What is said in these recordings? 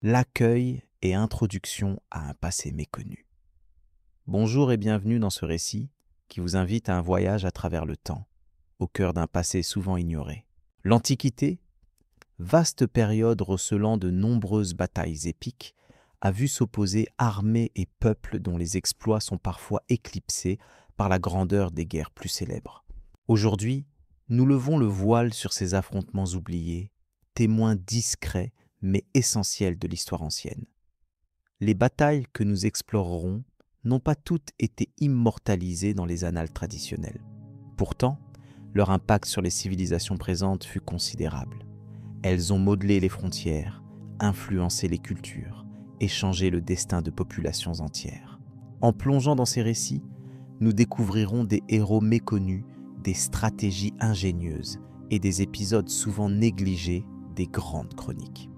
L'accueil et introduction à un passé méconnu. Bonjour et bienvenue dans ce récit qui vous invite à un voyage à travers le temps, au cœur d'un passé souvent ignoré. L'Antiquité, vaste période recelant de nombreuses batailles épiques, a vu s'opposer armées et peuples dont les exploits sont parfois éclipsés par la grandeur des guerres plus célèbres. Aujourd'hui, nous levons le voile sur ces affrontements oubliés, témoins discrets mais essentiels de l'histoire ancienne. Les batailles que nous explorerons n'ont pas toutes été immortalisées dans les annales traditionnelles. Pourtant, leur impact sur les civilisations présentes fut considérable. Elles ont modelé les frontières, influencé les cultures et changé le destin de populations entières. En plongeant dans ces récits, nous découvrirons des héros méconnus, des stratégies ingénieuses et des épisodes souvent négligés des grandes chroniques.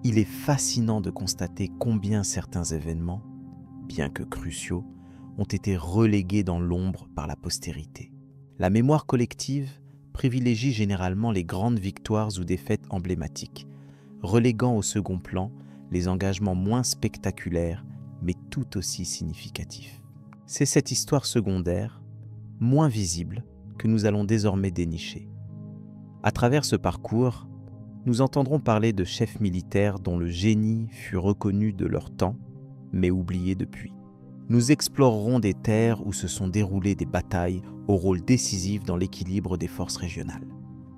Il est fascinant de constater combien certains événements, bien que cruciaux, ont été relégués dans l'ombre par la postérité. La mémoire collective privilégie généralement les grandes victoires ou défaites emblématiques, reléguant au second plan les engagements moins spectaculaires mais tout aussi significatifs. C'est cette histoire secondaire, moins visible, que nous allons désormais dénicher. À travers ce parcours, nous entendrons parler de chefs militaires dont le génie fut reconnu de leur temps, mais oublié depuis. Nous explorerons des terres où se sont déroulées des batailles au rôle décisif dans l'équilibre des forces régionales.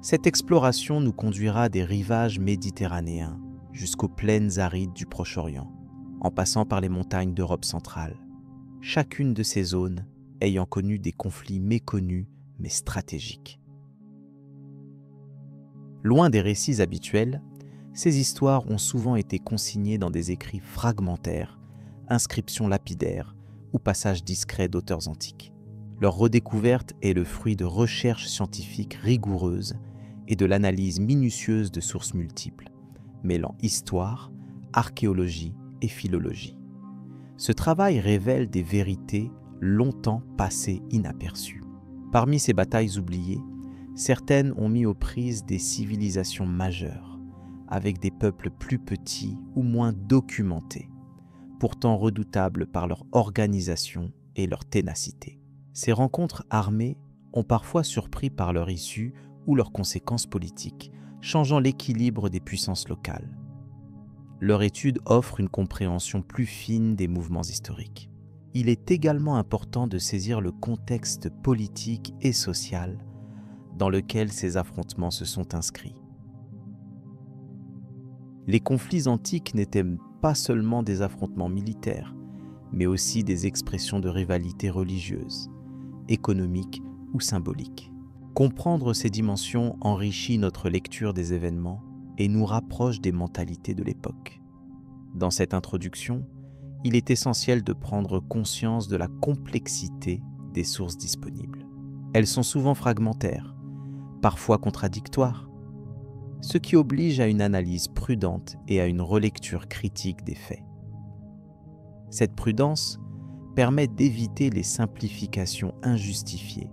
Cette exploration nous conduira des rivages méditerranéens jusqu'aux plaines arides du Proche-Orient, en passant par les montagnes d'Europe centrale, chacune de ces zones ayant connu des conflits méconnus mais stratégiques. Loin des récits habituels, ces histoires ont souvent été consignées dans des écrits fragmentaires, inscriptions lapidaires ou passages discrets d'auteurs antiques. Leur redécouverte est le fruit de recherches scientifiques rigoureuses et de l'analyse minutieuse de sources multiples, mêlant histoire, archéologie et philologie. Ce travail révèle des vérités longtemps passées inaperçues. Parmi ces batailles oubliées, certaines ont mis aux prises des civilisations majeures, avec des peuples plus petits ou moins documentés, pourtant redoutables par leur organisation et leur ténacité. Ces rencontres armées ont parfois surpris par leur issue ou leurs conséquences politiques, changeant l'équilibre des puissances locales. Leur étude offre une compréhension plus fine des mouvements historiques. Il est également important de saisir le contexte politique et social dans lequel ces affrontements se sont inscrits. Les conflits antiques n'étaient pas seulement des affrontements militaires, mais aussi des expressions de rivalité religieuse, économique ou symbolique. Comprendre ces dimensions enrichit notre lecture des événements et nous rapproche des mentalités de l'époque. Dans cette introduction, il est essentiel de prendre conscience de la complexité des sources disponibles. Elles sont souvent fragmentaires, parfois contradictoires, ce qui oblige à une analyse prudente et à une relecture critique des faits. Cette prudence permet d'éviter les simplifications injustifiées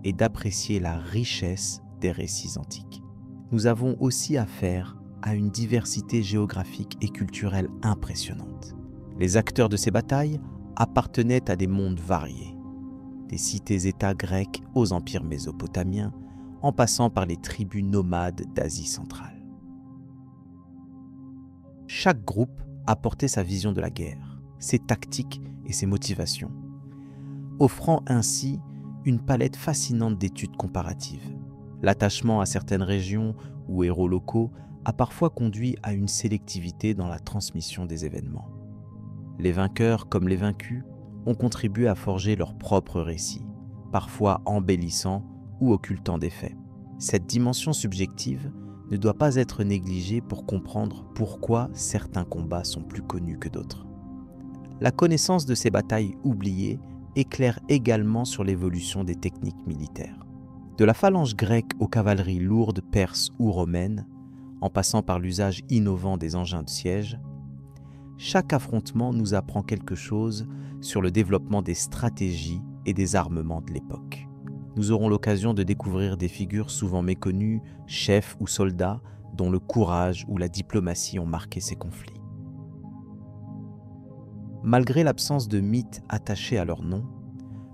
et d'apprécier la richesse des récits antiques. Nous avons aussi affaire à une diversité géographique et culturelle impressionnante. Les acteurs de ces batailles appartenaient à des mondes variés, des cités-États grecques aux empires mésopotamiens, en passant par les tribus nomades d'Asie centrale. Chaque groupe apportait sa vision de la guerre, ses tactiques et ses motivations, offrant ainsi une palette fascinante d'études comparatives. L'attachement à certaines régions ou héros locaux a parfois conduit à une sélectivité dans la transmission des événements. Les vainqueurs comme les vaincus ont contribué à forger leur propre récit, parfois embellissant ou occultant des faits. Cette dimension subjective ne doit pas être négligée pour comprendre pourquoi certains combats sont plus connus que d'autres. La connaissance de ces batailles oubliées éclaire également sur l'évolution des techniques militaires. De la phalange grecque aux cavaleries lourdes perses ou romaines, en passant par l'usage innovant des engins de siège, chaque affrontement nous apprend quelque chose sur le développement des stratégies et des armements de l'époque. Nous aurons l'occasion de découvrir des figures souvent méconnues, chefs ou soldats, dont le courage ou la diplomatie ont marqué ces conflits. Malgré l'absence de mythes attachés à leur nom,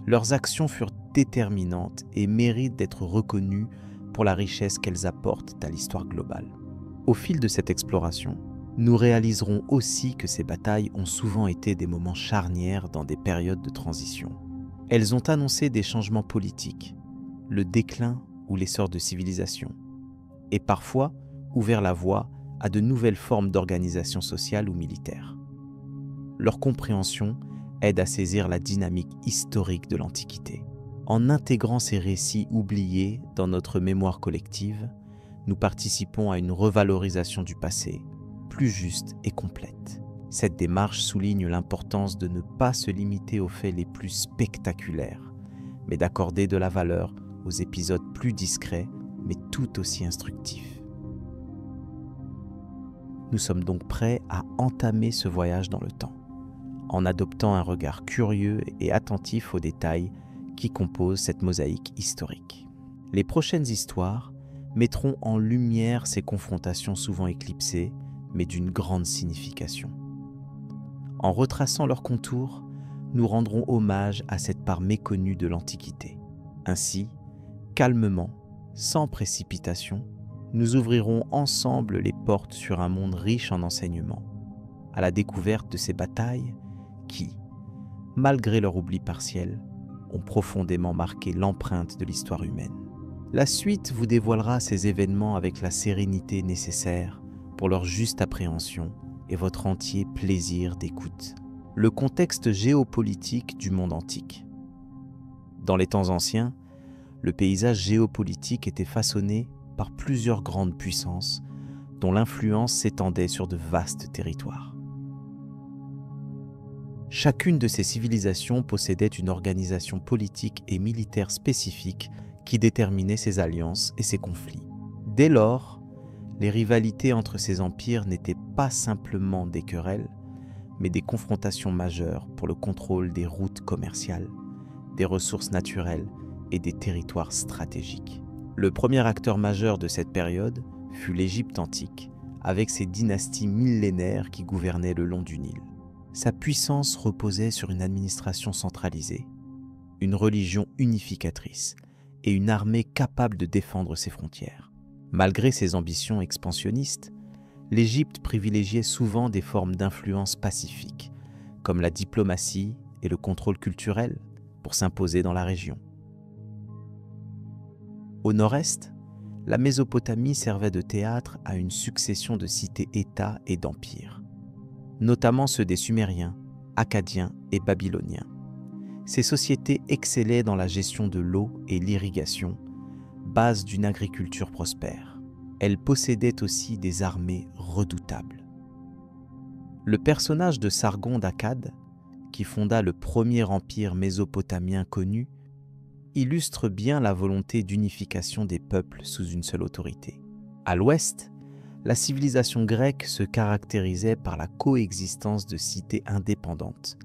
leurs actions furent déterminantes et méritent d'être reconnues pour la richesse qu'elles apportent à l'histoire globale. Au fil de cette exploration, nous réaliserons aussi que ces batailles ont souvent été des moments charnières dans des périodes de transition. Elles ont annoncé des changements politiques, le déclin ou l'essor de civilisations, et parfois ouvert la voie à de nouvelles formes d'organisation sociale ou militaire. Leur compréhension aide à saisir la dynamique historique de l'Antiquité. En intégrant ces récits oubliés dans notre mémoire collective, nous participons à une revalorisation du passé, plus juste et complète. Cette démarche souligne l'importance de ne pas se limiter aux faits les plus spectaculaires, mais d'accorder de la valeur aux épisodes plus discrets, mais tout aussi instructifs. Nous sommes donc prêts à entamer ce voyage dans le temps, en adoptant un regard curieux et attentif aux détails qui composent cette mosaïque historique. Les prochaines histoires mettront en lumière ces confrontations souvent éclipsées, mais d'une grande signification. En retraçant leurs contours, nous rendrons hommage à cette part méconnue de l'Antiquité. Ainsi, calmement, sans précipitation, nous ouvrirons ensemble les portes sur un monde riche en enseignements, à la découverte de ces batailles qui, malgré leur oubli partiel, ont profondément marqué l'empreinte de l'histoire humaine. La suite vous dévoilera ces événements avec la sérénité nécessaire pour leur juste appréhension et votre entier plaisir d'écoute. Le contexte géopolitique du monde antique. Dans les temps anciens, le paysage géopolitique était façonné par plusieurs grandes puissances dont l'influence s'étendait sur de vastes territoires. Chacune de ces civilisations possédait une organisation politique et militaire spécifique qui déterminait ses alliances et ses conflits. Dès lors, les rivalités entre ces empires n'étaient pas simplement des querelles, mais des confrontations majeures pour le contrôle des routes commerciales, des ressources naturelles et des territoires stratégiques. Le premier acteur majeur de cette période fut l'Égypte antique, avec ses dynasties millénaires qui gouvernaient le long du Nil. Sa puissance reposait sur une administration centralisée, une religion unificatrice et une armée capable de défendre ses frontières. Malgré ses ambitions expansionnistes, l'Égypte privilégiait souvent des formes d'influence pacifique, comme la diplomatie et le contrôle culturel, pour s'imposer dans la région. Au nord-est, la Mésopotamie servait de théâtre à une succession de cités-États et d'empires, notamment ceux des Sumériens, Akkadiens et Babyloniens. Ces sociétés excellaient dans la gestion de l'eau et l'irrigation, base d'une agriculture prospère. Elles possédaient aussi des armées redoutables. Le personnage de Sargon d'Akkad, qui fonda le premier empire mésopotamien connu, illustre bien la volonté d'unification des peuples sous une seule autorité. À l'ouest, la civilisation grecque se caractérisait par la coexistence de cités indépendantes,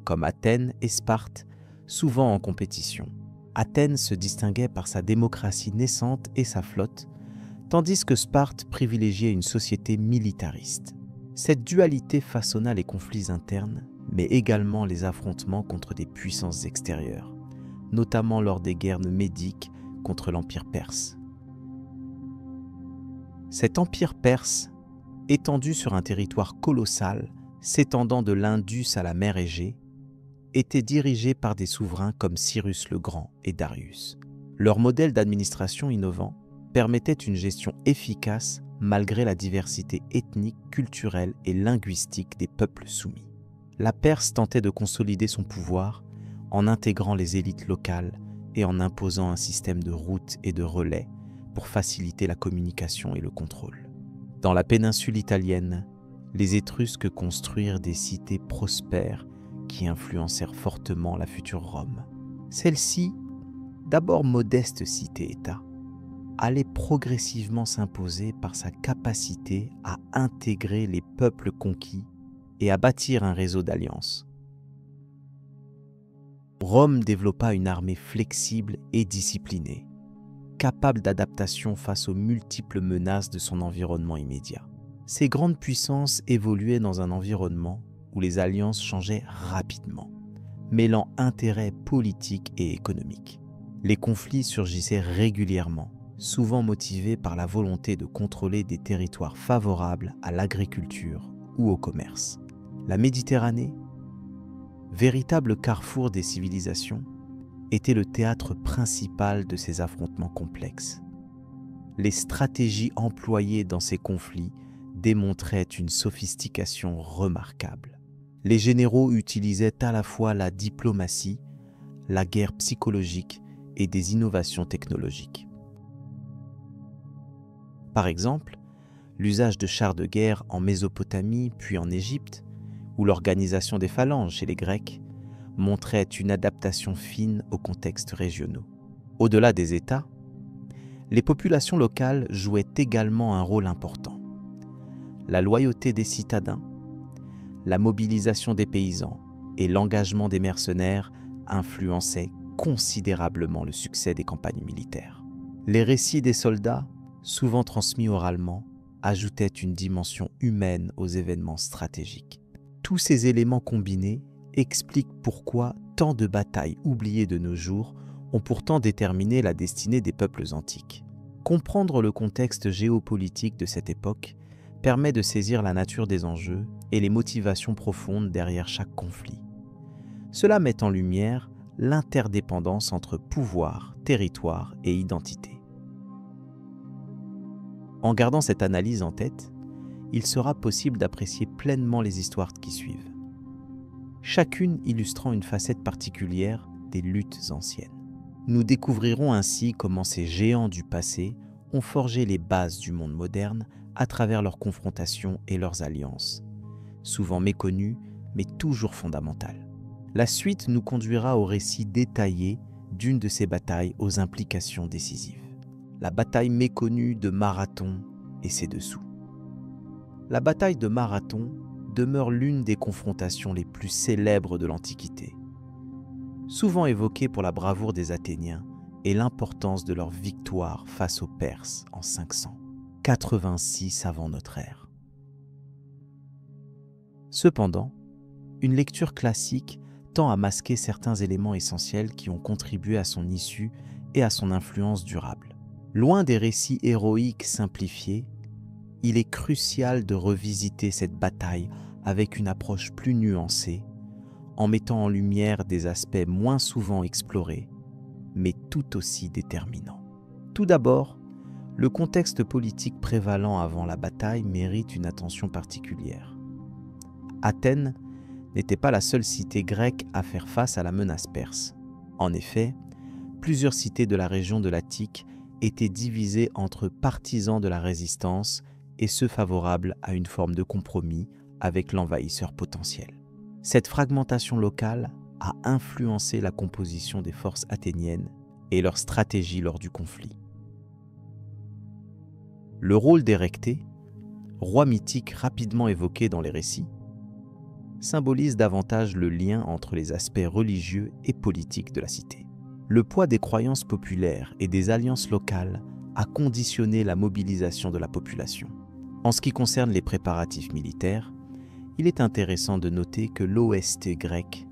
comme Athènes et Sparte, souvent en compétition. Athènes se distinguait par sa démocratie naissante et sa flotte, tandis que Sparte privilégiait une société militariste. Cette dualité façonna les conflits internes, mais également les affrontements contre des puissances extérieures, notamment lors des guerres médiques contre l'Empire perse. Cet empire perse, étendu sur un territoire colossal, s'étendant de l'Indus à la mer Égée, était dirigé par des souverains comme Cyrus le Grand et Darius. Leur modèle d'administration innovant permettait une gestion efficace malgré la diversité ethnique, culturelle et linguistique des peuples soumis. La Perse tentait de consolider son pouvoir en intégrant les élites locales et en imposant un système de routes et de relais pour faciliter la communication et le contrôle. Dans la péninsule italienne, les Étrusques construirent des cités prospères qui influencèrent fortement la future Rome. Celle-ci, d'abord modeste cité-État, allait progressivement s'imposer par sa capacité à intégrer les peuples conquis et à bâtir un réseau d'alliances. Rome développa une armée flexible et disciplinée, capable d'adaptation face aux multiples menaces de son environnement immédiat. Ces grandes puissances évoluaient dans un environnement où les alliances changeaient rapidement, mêlant intérêts politiques et économiques. Les conflits surgissaient régulièrement, souvent motivés par la volonté de contrôler des territoires favorables à l'agriculture ou au commerce. La Méditerranée, véritable carrefour des civilisations, était le théâtre principal de ces affrontements complexes. Les stratégies employées dans ces conflits démontraient une sophistication remarquable. Les généraux utilisaient à la fois la diplomatie, la guerre psychologique et des innovations technologiques. Par exemple, l'usage de chars de guerre en Mésopotamie puis en Égypte, ou l'organisation des phalanges chez les Grecs, montrait une adaptation fine aux contextes régionaux. Au-delà des États, les populations locales jouaient également un rôle important. La loyauté des citadins, la mobilisation des paysans et l'engagement des mercenaires influençaient considérablement le succès des campagnes militaires. Les récits des soldats, souvent transmis oralement, ajoutaient une dimension humaine aux événements stratégiques. Tous ces éléments combinés expliquent pourquoi tant de batailles oubliées de nos jours ont pourtant déterminé la destinée des peuples antiques. Comprendre le contexte géopolitique de cette époque permet de saisir la nature des enjeux et les motivations profondes derrière chaque conflit. Cela met en lumière l'interdépendance entre pouvoir, territoire et identité. En gardant cette analyse en tête, il sera possible d'apprécier pleinement les histoires qui suivent, chacune illustrant une facette particulière des luttes anciennes. Nous découvrirons ainsi comment ces géants du passé ont forgé les bases du monde moderne à travers leurs confrontations et leurs alliances, souvent méconnues mais toujours fondamentales. La suite nous conduira au récit détaillé d'une de ces batailles aux implications décisives. La bataille méconnue de Marathon et ses dessous. La bataille de Marathon demeure l'une des confrontations les plus célèbres de l'Antiquité, souvent évoquée pour la bravoure des Athéniens et l'importance de leur victoire face aux Perses en 586 avant notre ère. Cependant, une lecture classique tend à masquer certains éléments essentiels qui ont contribué à son issue et à son influence durable. Loin des récits héroïques simplifiés, il est crucial de revisiter cette bataille avec une approche plus nuancée, en mettant en lumière des aspects moins souvent explorés, mais tout aussi déterminants. Tout d'abord, le contexte politique prévalant avant la bataille mérite une attention particulière. Athènes n'était pas la seule cité grecque à faire face à la menace perse. En effet, plusieurs cités de la région de l'Attique étaient divisées entre partisans de la résistance et ceux favorables à une forme de compromis avec l'envahisseur potentiel. Cette fragmentation locale a influencé la composition des forces athéniennes et leur stratégie lors du conflit. Le rôle d'Érectée, roi mythique rapidement évoqué dans les récits, symbolise davantage le lien entre les aspects religieux et politiques de la cité. Le poids des croyances populaires et des alliances locales a conditionné la mobilisation de la population. En ce qui concerne les préparatifs militaires, il est intéressant de noter que l'OST grec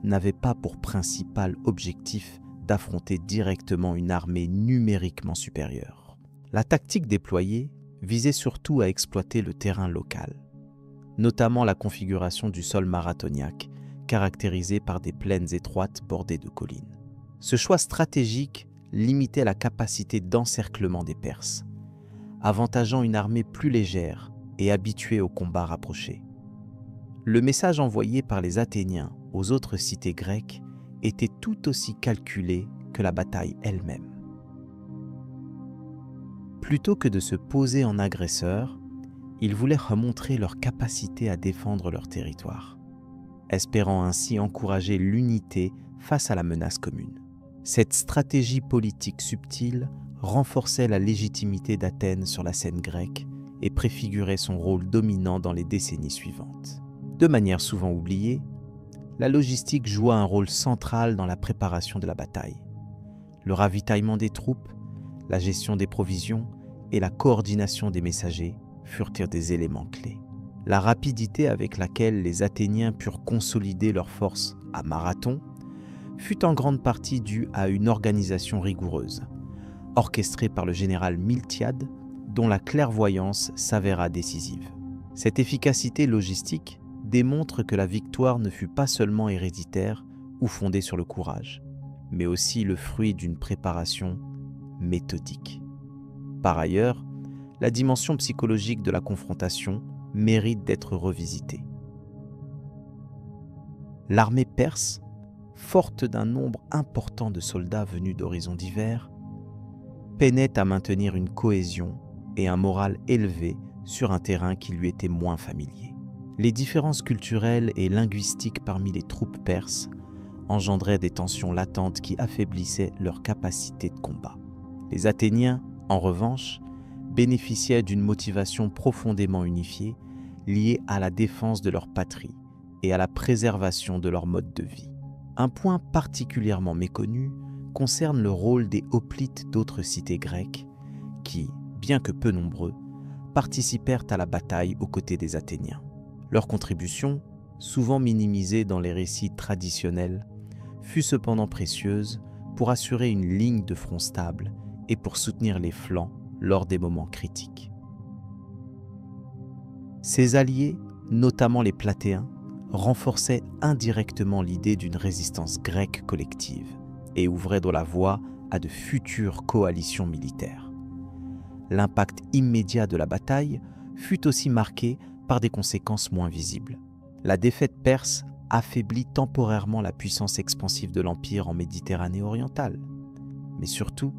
n'avait pas pour principal objectif d'affronter directement une armée numériquement supérieure. La tactique déployée visait surtout à exploiter le terrain local, notamment la configuration du sol marathoniaque, caractérisé par des plaines étroites bordées de collines. Ce choix stratégique limitait la capacité d'encerclement des Perses, avantageant une armée plus légère et habituée aux combats rapprochés. Le message envoyé par les Athéniens aux autres cités grecques était tout aussi calculé que la bataille elle-même. Plutôt que de se poser en agresseurs, ils voulaient remontrer leur capacité à défendre leur territoire, espérant ainsi encourager l'unité face à la menace commune. Cette stratégie politique subtile renforçait la légitimité d'Athènes sur la scène grecque et préfigurait son rôle dominant dans les décennies suivantes. De manière souvent oubliée, la logistique joua un rôle central dans la préparation de la bataille. Le ravitaillement des troupes, La gestion des provisions et la coordination des messagers furent des éléments clés. La rapidité avec laquelle les Athéniens purent consolider leurs forces à Marathon fut en grande partie due à une organisation rigoureuse, orchestrée par le général Miltiade, dont la clairvoyance s'avéra décisive. Cette efficacité logistique démontre que la victoire ne fut pas seulement héréditaire ou fondée sur le courage, mais aussi le fruit d'une préparation méthodique. Par ailleurs, la dimension psychologique de la confrontation mérite d'être revisitée. L'armée perse, forte d'un nombre important de soldats venus d'horizons divers, peinait à maintenir une cohésion et un moral élevé sur un terrain qui lui était moins familier. Les différences culturelles et linguistiques parmi les troupes perses engendraient des tensions latentes qui affaiblissaient leur capacité de combat. Les Athéniens, en revanche, bénéficiaient d'une motivation profondément unifiée liée à la défense de leur patrie et à la préservation de leur mode de vie. Un point particulièrement méconnu concerne le rôle des hoplites d'autres cités grecques qui, bien que peu nombreux, participèrent à la bataille aux côtés des Athéniens. Leur contribution, souvent minimisée dans les récits traditionnels, fut cependant précieuse pour assurer une ligne de front stable et pour soutenir les flancs lors des moments critiques. Ces alliés, notamment les Platéens, renforçaient indirectement l'idée d'une résistance grecque collective et ouvraient donc la voie à de futures coalitions militaires. L'impact immédiat de la bataille fut aussi marqué par des conséquences moins visibles. La défaite perse affaiblit temporairement la puissance expansive de l'Empire en Méditerranée orientale. Mais surtout,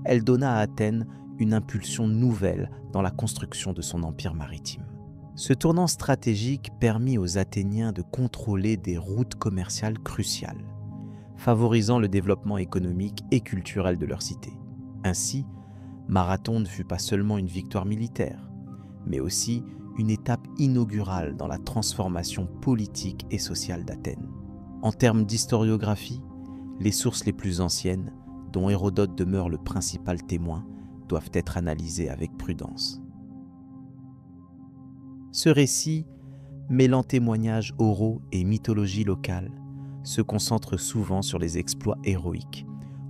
elle donna à Athènes une impulsion nouvelle dans la construction de son empire maritime. Ce tournant stratégique permit aux Athéniens de contrôler des routes commerciales cruciales, favorisant le développement économique et culturel de leur cité. Ainsi, Marathon ne fut pas seulement une victoire militaire, mais aussi une étape inaugurale dans la transformation politique et sociale d'Athènes. En termes d'historiographie, les sources les plus anciennes, dont Hérodote demeure le principal témoin, doivent être analysées avec prudence. Ce récit, mêlant témoignages oraux et mythologie locale, se concentre souvent sur les exploits héroïques,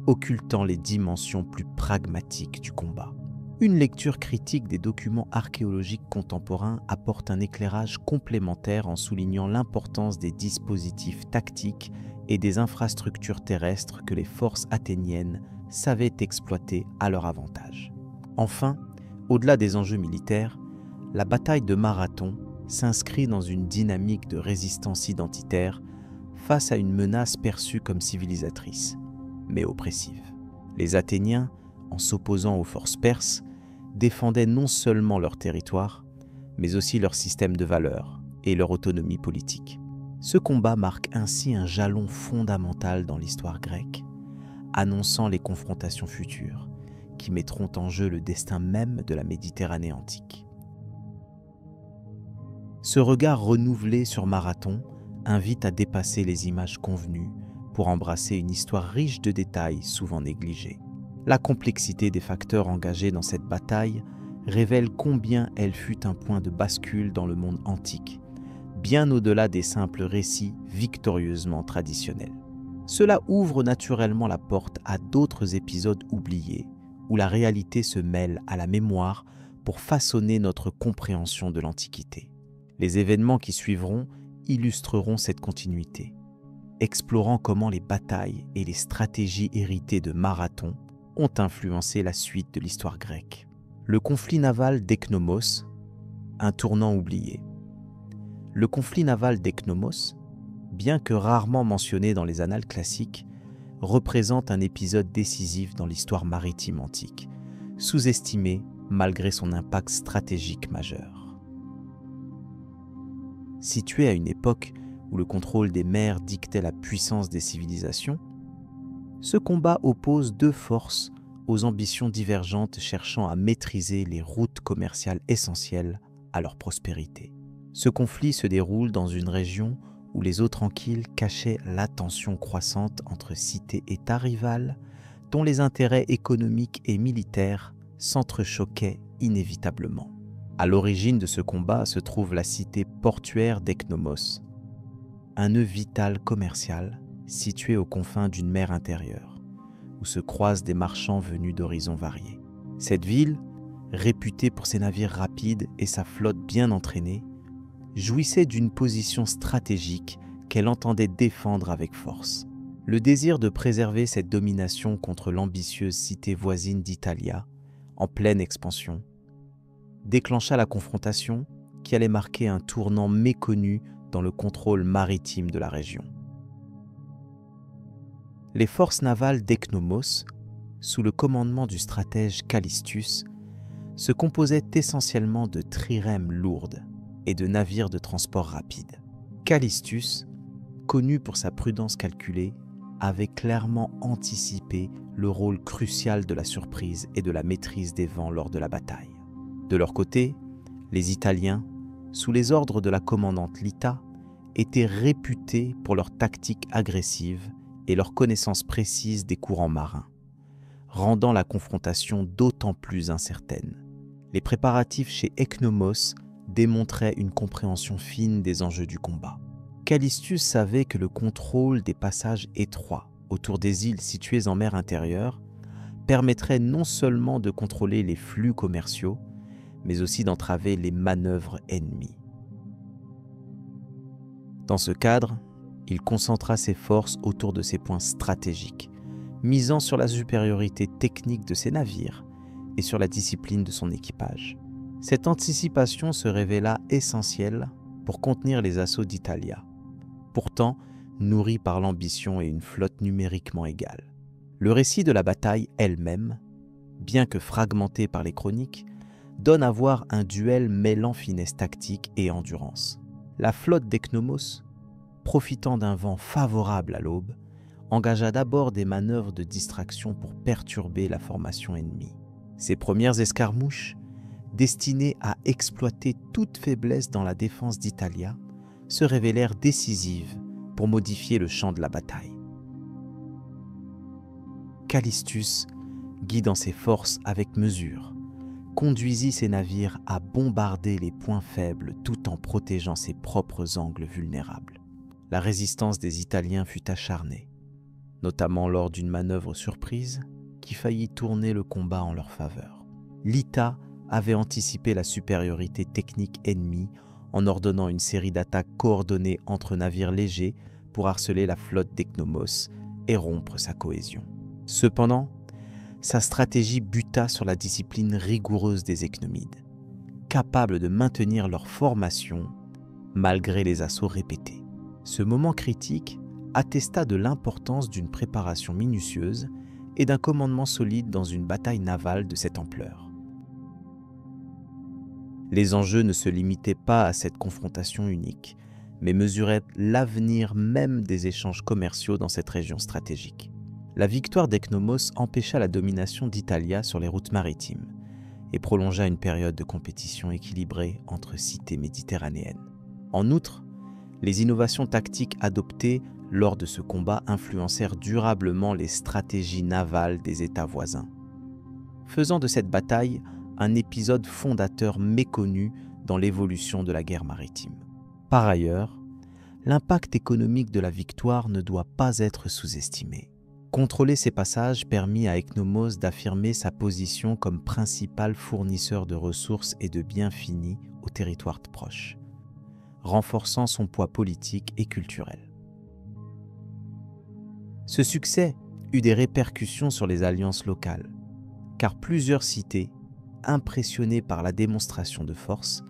occultant les dimensions plus pragmatiques du combat. Une lecture critique des documents archéologiques contemporains apporte un éclairage complémentaire en soulignant l'importance des dispositifs tactiques et des infrastructures terrestres que les forces athéniennes savaient exploiter à leur avantage. Enfin, au-delà des enjeux militaires, la bataille de Marathon s'inscrit dans une dynamique de résistance identitaire face à une menace perçue comme civilisatrice, mais oppressive. Les Athéniens, en s'opposant aux forces perses, défendaient non seulement leur territoire, mais aussi leur système de valeurs et leur autonomie politique. Ce combat marque ainsi un jalon fondamental dans l'histoire grecque, annonçant les confrontations futures qui mettront en jeu le destin même de la Méditerranée antique. Ce regard renouvelé sur Marathon invite à dépasser les images convenues pour embrasser une histoire riche de détails souvent négligés. La complexité des facteurs engagés dans cette bataille révèle combien elle fut un point de bascule dans le monde antique, bien au-delà des simples récits victorieusement traditionnels. Cela ouvre naturellement la porte à d'autres épisodes oubliés, où la réalité se mêle à la mémoire pour façonner notre compréhension de l'Antiquité. Les événements qui suivront illustreront cette continuité, explorant comment les batailles et les stratégies héritées de Marathon ont influencé la suite de l'histoire grecque. Le conflit naval d'Eknomos, un tournant oublié. Le conflit naval d'Eknomos, bien que rarement mentionné dans les annales classiques, représente un épisode décisif dans l'histoire maritime antique, sous-estimé malgré son impact stratégique majeur. Situé à une époque où le contrôle des mers dictait la puissance des civilisations, ce combat oppose deux forces aux ambitions divergentes cherchant à maîtriser les routes commerciales essentielles à leur prospérité. Ce conflit se déroule dans une région où les eaux tranquilles cachaient la tension croissante entre cités-États rivales, dont les intérêts économiques et militaires s'entrechoquaient inévitablement. À l'origine de ce combat se trouve la cité portuaire d'Eknomos, un nœud vital commercial situé aux confins d'une mer intérieure, où se croisent des marchands venus d'horizons variés. Cette ville, réputée pour ses navires rapides et sa flotte bien entraînée, jouissait d'une position stratégique qu'elle entendait défendre avec force. Le désir de préserver cette domination contre l'ambitieuse cité voisine d'Italia, en pleine expansion, déclencha la confrontation qui allait marquer un tournant méconnu dans le contrôle maritime de la région. Les forces navales d'Eknomos, sous le commandement du stratège Callistus, se composaient essentiellement de trirèmes lourdes et de navires de transport rapide. Callistus, connu pour sa prudence calculée, avait clairement anticipé le rôle crucial de la surprise et de la maîtrise des vents lors de la bataille. De leur côté, les Italiens, sous les ordres de la commandante Lita, étaient réputés pour leur tactique agressive et leur connaissance précise des courants marins, rendant la confrontation d'autant plus incertaine. Les préparatifs chez Eknomos démontraient une compréhension fine des enjeux du combat. Callistus savait que le contrôle des passages étroits autour des îles situées en mer intérieure permettrait non seulement de contrôler les flux commerciaux, mais aussi d'entraver les manœuvres ennemies. Dans ce cadre, il concentra ses forces autour de ces points stratégiques, misant sur la supériorité technique de ses navires et sur la discipline de son équipage. Cette anticipation se révéla essentielle pour contenir les assauts d'Italia, pourtant nourris par l'ambition et une flotte numériquement égale. Le récit de la bataille elle-même, bien que fragmenté par les chroniques, donne à voir un duel mêlant finesse tactique et endurance. La flotte d'Eknomos, profitant d'un vent favorable à l'aube, engagea d'abord des manœuvres de distraction pour perturber la formation ennemie. Ces premières escarmouches, destinées à exploiter toute faiblesse dans la défense d'Italia, se révélèrent décisives pour modifier le champ de la bataille. Callistus, guidant ses forces avec mesure, conduisit ses navires à bombarder les points faibles tout en protégeant ses propres angles vulnérables. La résistance des Italiens fut acharnée, notamment lors d'une manœuvre surprise qui faillit tourner le combat en leur faveur. Lita avait anticipé la supériorité technique ennemie en ordonnant une série d'attaques coordonnées entre navires légers pour harceler la flotte d'Eknomos et rompre sa cohésion. Cependant, sa stratégie buta sur la discipline rigoureuse des Eknomides, capables de maintenir leur formation malgré les assauts répétés. Ce moment critique attesta de l'importance d'une préparation minutieuse et d'un commandement solide dans une bataille navale de cette ampleur. Les enjeux ne se limitaient pas à cette confrontation unique, mais mesuraient l'avenir même des échanges commerciaux dans cette région stratégique. La victoire d'Eknomos empêcha la domination d'Italia sur les routes maritimes et prolongea une période de compétition équilibrée entre cités méditerranéennes. En outre, les innovations tactiques adoptées lors de ce combat influencèrent durablement les stratégies navales des États voisins, faisant de cette bataille un épisode fondateur méconnu dans l'évolution de la guerre maritime. Par ailleurs, l'impact économique de la victoire ne doit pas être sous-estimé. Contrôler ces passages permit à Eknomos d'affirmer sa position comme principal fournisseur de ressources et de biens finis aux territoires proches, renforçant son poids politique et culturel. Ce succès eut des répercussions sur les alliances locales, car plusieurs cités, impressionnées par la démonstration de force,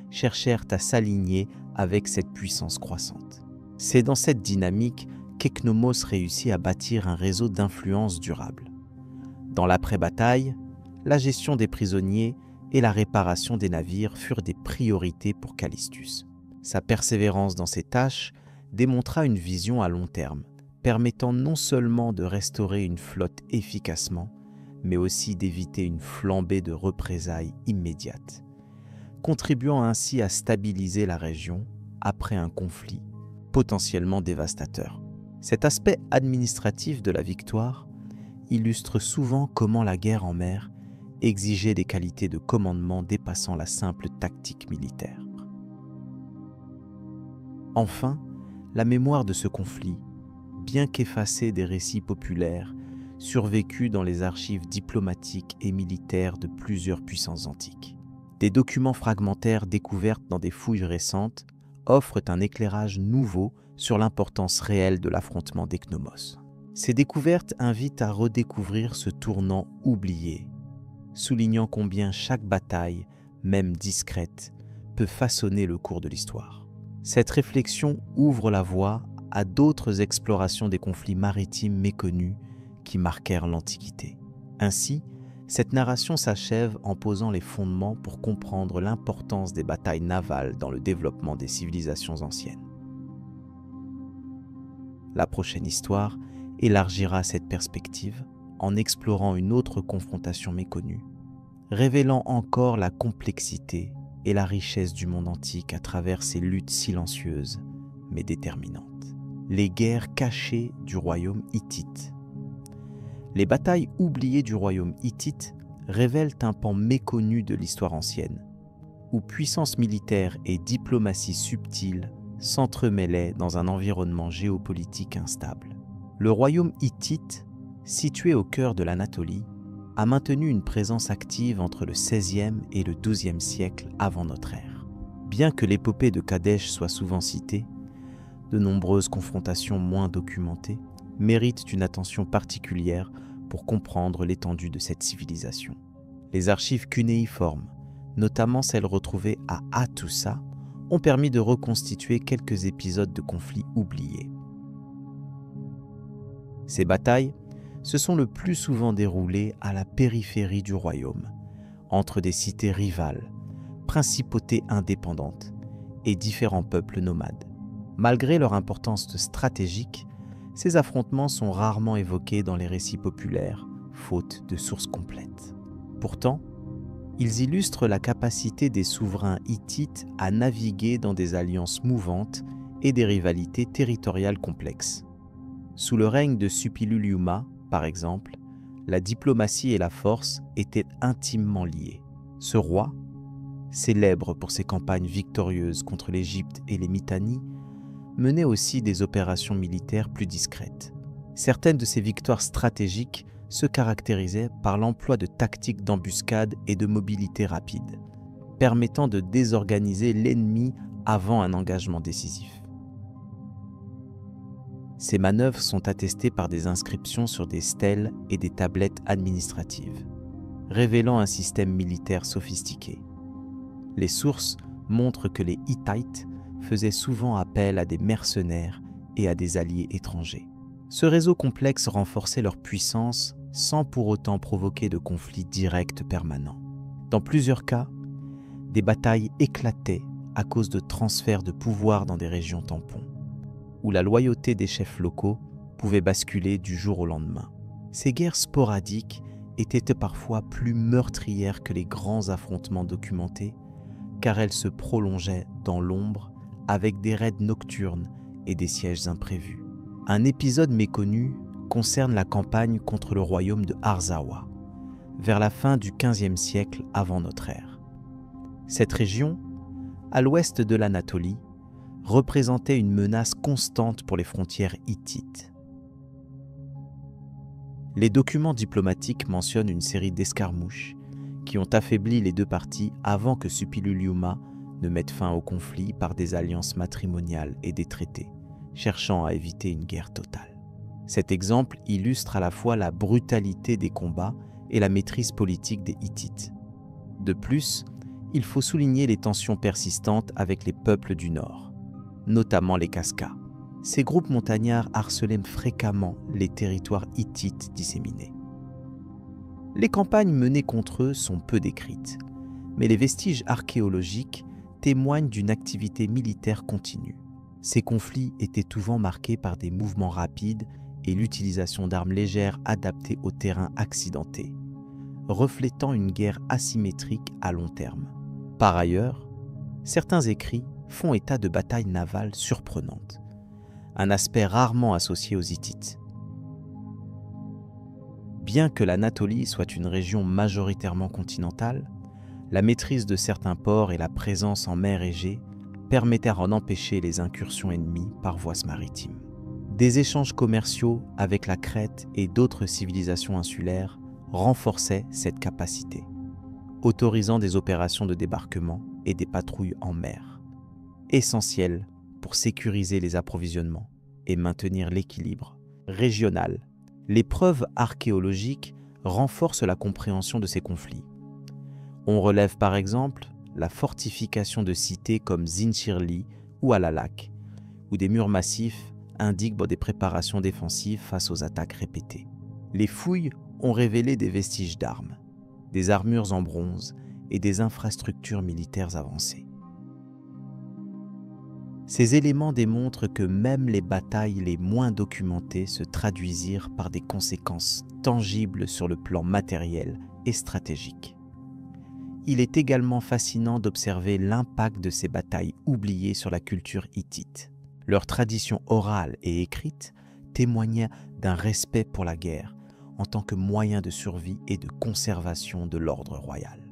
cherchèrent à s'aligner avec cette puissance croissante. C'est dans cette dynamique qu'Eknomos réussit à bâtir un réseau d'influence durable. Dans l'après-bataille, la gestion des prisonniers et la réparation des navires furent des priorités pour Callistus. Sa persévérance dans ses tâches démontra une vision à long terme, permettant non seulement de restaurer une flotte efficacement, mais aussi d'éviter une flambée de représailles immédiates, contribuant ainsi à stabiliser la région après un conflit potentiellement dévastateur. Cet aspect administratif de la victoire illustre souvent comment la guerre en mer exigeait des qualités de commandement dépassant la simple tactique militaire. Enfin, la mémoire de ce conflit, bien qu'effacée des récits populaires, survécut dans les archives diplomatiques et militaires de plusieurs puissances antiques. Des documents fragmentaires découverts dans des fouilles récentes offrent un éclairage nouveau sur l'importance réelle de l'affrontement d'Eknomos. Ces découvertes invitent à redécouvrir ce tournant oublié, soulignant combien chaque bataille, même discrète, peut façonner le cours de l'histoire. Cette réflexion ouvre la voie à d'autres explorations des conflits maritimes méconnus qui marquèrent l'Antiquité. Ainsi, cette narration s'achève en posant les fondements pour comprendre l'importance des batailles navales dans le développement des civilisations anciennes. La prochaine histoire élargira cette perspective en explorant une autre confrontation méconnue, révélant encore la complexité et la richesse du monde antique à travers ces luttes silencieuses mais déterminantes. Les guerres cachées du royaume hittite. Les batailles oubliées du royaume hittite révèlent un pan méconnu de l'histoire ancienne, où puissance militaire et diplomatie subtile s'entremêlaient dans un environnement géopolitique instable. Le royaume hittite, situé au cœur de l'Anatolie, a maintenu une présence active entre le XVIe et le XIIe siècle avant notre ère. Bien que l'épopée de Kadesh soit souvent citée, de nombreuses confrontations moins documentées méritent une attention particulière pour comprendre l'étendue de cette civilisation. Les archives cunéiformes, notamment celles retrouvées à Hattusa, ont permis de reconstituer quelques épisodes de conflits oubliés. Ces batailles se sont le plus souvent déroulées à la périphérie du royaume, entre des cités rivales, principautés indépendantes et différents peuples nomades. Malgré leur importance stratégique, ces affrontements sont rarement évoqués dans les récits populaires, faute de sources complètes. Pourtant, ils illustrent la capacité des souverains hittites à naviguer dans des alliances mouvantes et des rivalités territoriales complexes. Sous le règne de Suppiluliuma, par exemple, la diplomatie et la force étaient intimement liées. Ce roi, célèbre pour ses campagnes victorieuses contre l'Égypte et les Mitanni, menait aussi des opérations militaires plus discrètes. Certaines de ces victoires stratégiques se caractérisaient par l'emploi de tactiques d'embuscade et de mobilité rapide, permettant de désorganiser l'ennemi avant un engagement décisif. Ces manœuvres sont attestées par des inscriptions sur des stèles et des tablettes administratives, révélant un système militaire sophistiqué. Les sources montrent que les Hittites faisaient souvent appel à des mercenaires et à des alliés étrangers. Ce réseau complexe renforçait leur puissance sans pour autant provoquer de conflits directs permanents. Dans plusieurs cas, des batailles éclataient à cause de transferts de pouvoir dans des régions tampons, où la loyauté des chefs locaux pouvait basculer du jour au lendemain. Ces guerres sporadiques étaient parfois plus meurtrières que les grands affrontements documentés, car elles se prolongeaient dans l'ombre avec des raids nocturnes et des sièges imprévus. Un épisode méconnu concerne la campagne contre le royaume de Arzawa, vers la fin du XVe siècle avant notre ère. Cette région, à l'ouest de l'Anatolie, représentait une menace constante pour les frontières hittites. Les documents diplomatiques mentionnent une série d'escarmouches qui ont affaibli les deux parties avant que Suppiluliuma ne mette fin au conflit par des alliances matrimoniales et des traités, cherchant à éviter une guerre totale. Cet exemple illustre à la fois la brutalité des combats et la maîtrise politique des Hittites. De plus, il faut souligner les tensions persistantes avec les peuples du Nord, notamment les Kaskas. Ces groupes montagnards harcelaient fréquemment les territoires hittites disséminés. Les campagnes menées contre eux sont peu décrites, mais les vestiges archéologiques témoignent d'une activité militaire continue. Ces conflits étaient souvent marqués par des mouvements rapides et l'utilisation d'armes légères adaptées aux terrains accidentés, reflétant une guerre asymétrique à long terme. Par ailleurs, certains écrits font état de batailles navales surprenantes, un aspect rarement associé aux Hittites. Bien que l'Anatolie soit une région majoritairement continentale, la maîtrise de certains ports et la présence en mer Égée permettaient d'en empêcher les incursions ennemies par voie maritime. Des échanges commerciaux avec la Crète et d'autres civilisations insulaires renforçaient cette capacité, autorisant des opérations de débarquement et des patrouilles en mer, essentielles pour sécuriser les approvisionnements et maintenir l'équilibre régional. Les preuves archéologiques renforcent la compréhension de ces conflits. On relève par exemple la fortification de cités comme Zinchirli ou Alalak, où des murs massifs indiquent des préparations défensives face aux attaques répétées. Les fouilles ont révélé des vestiges d'armes, des armures en bronze et des infrastructures militaires avancées. Ces éléments démontrent que même les batailles les moins documentées se traduisirent par des conséquences tangibles sur le plan matériel et stratégique. Il est également fascinant d'observer l'impact de ces batailles oubliées sur la culture hittite. Leur tradition orale et écrite témoignait d'un respect pour la guerre en tant que moyen de survie et de conservation de l'ordre royal.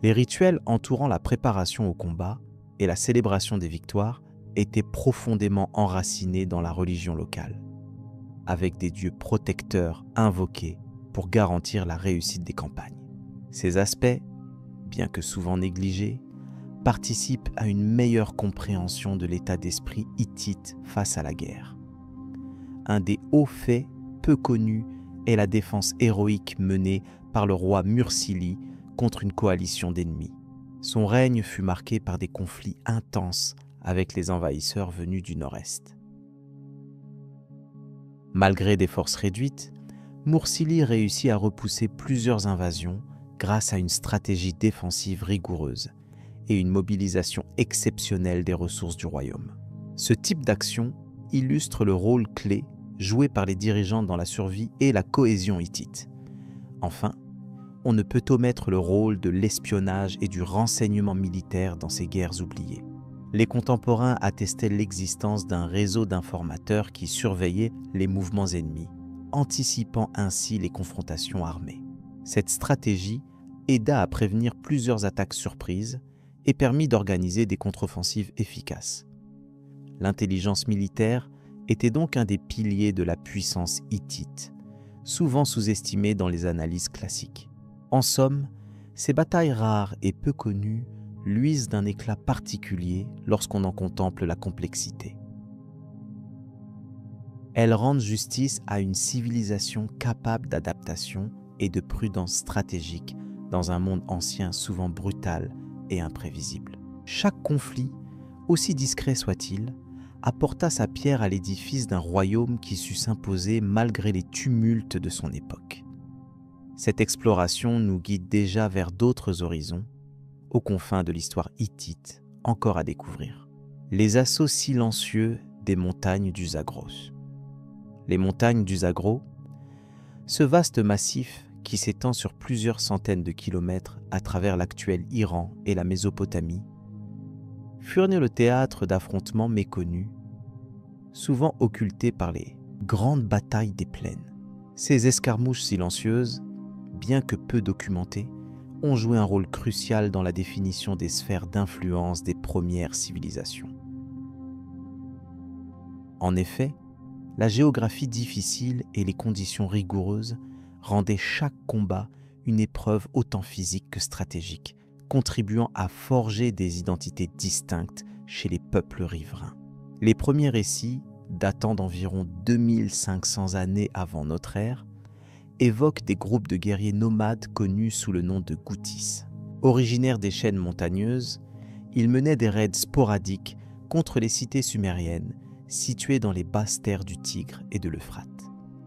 Les rituels entourant la préparation au combat et la célébration des victoires étaient profondément enracinés dans la religion locale, avec des dieux protecteurs invoqués pour garantir la réussite des campagnes. Ces aspects, bien que souvent négligés, participent à une meilleure compréhension de l'état d'esprit hittite face à la guerre. Un des hauts faits peu connus est la défense héroïque menée par le roi Mursili contre une coalition d'ennemis. Son règne fut marqué par des conflits intenses avec les envahisseurs venus du nord-est. Malgré des forces réduites, Mursili réussit à repousser plusieurs invasions grâce à une stratégie défensive rigoureuse et une mobilisation exceptionnelle des ressources du royaume. Ce type d'action illustre le rôle clé joué par les dirigeants dans la survie et la cohésion hittite. Enfin, on ne peut omettre le rôle de l'espionnage et du renseignement militaire dans ces guerres oubliées. Les contemporains attestaient l'existence d'un réseau d'informateurs qui surveillaient les mouvements ennemis, anticipant ainsi les confrontations armées. Cette stratégie aida à prévenir plusieurs attaques surprises et permit d'organiser des contre-offensives efficaces. L'intelligence militaire était donc un des piliers de la puissance hittite, souvent sous-estimée dans les analyses classiques. En somme, ces batailles rares et peu connues luisent d'un éclat particulier lorsqu'on en contemple la complexité. Elles rendent justice à une civilisation capable d'adaptation et de prudence stratégique dans un monde ancien souvent brutal et imprévisible. Chaque conflit, aussi discret soit-il, apporta sa pierre à l'édifice d'un royaume qui sut s'imposer malgré les tumultes de son époque. Cette exploration nous guide déjà vers d'autres horizons, aux confins de l'histoire hittite, encore à découvrir. Les assauts silencieux des montagnes du Zagros. Les montagnes du Zagros, ce vaste massif qui s'étend sur plusieurs centaines de kilomètres à travers l'actuel Iran et la Mésopotamie, furent le théâtre d'affrontements méconnus, souvent occultés par les grandes batailles des plaines. Ces escarmouches silencieuses, bien que peu documentées, ont joué un rôle crucial dans la définition des sphères d'influence des premières civilisations. En effet, la géographie difficile et les conditions rigoureuses rendaient chaque combat une épreuve autant physique que stratégique, contribuant à forger des identités distinctes chez les peuples riverains. Les premiers récits, datant d'environ 2500 années avant notre ère, évoquent des groupes de guerriers nomades connus sous le nom de Goutis. Originaires des chaînes montagneuses, ils menaient des raids sporadiques contre les cités sumériennes situées dans les basses terres du Tigre et de l'Euphrate.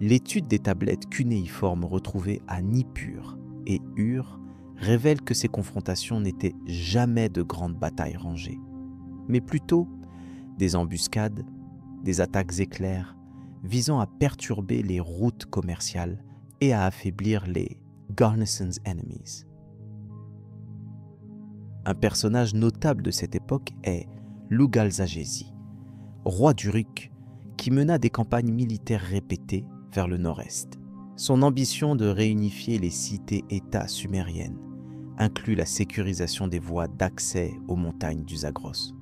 L'étude des tablettes cunéiformes retrouvées à Nippur et Ur révèle que ces confrontations n'étaient jamais de grandes batailles rangées, mais plutôt des embuscades, des attaques éclairs visant à perturber les routes commerciales et à affaiblir les Garnison's Enemies. Un personnage notable de cette époque est Lugalzagesi, roi d'Uruk, qui mena des campagnes militaires répétées vers le nord-est. Son ambition de réunifier les cités-États sumériennes inclut la sécurisation des voies d'accès aux montagnes du Zagros,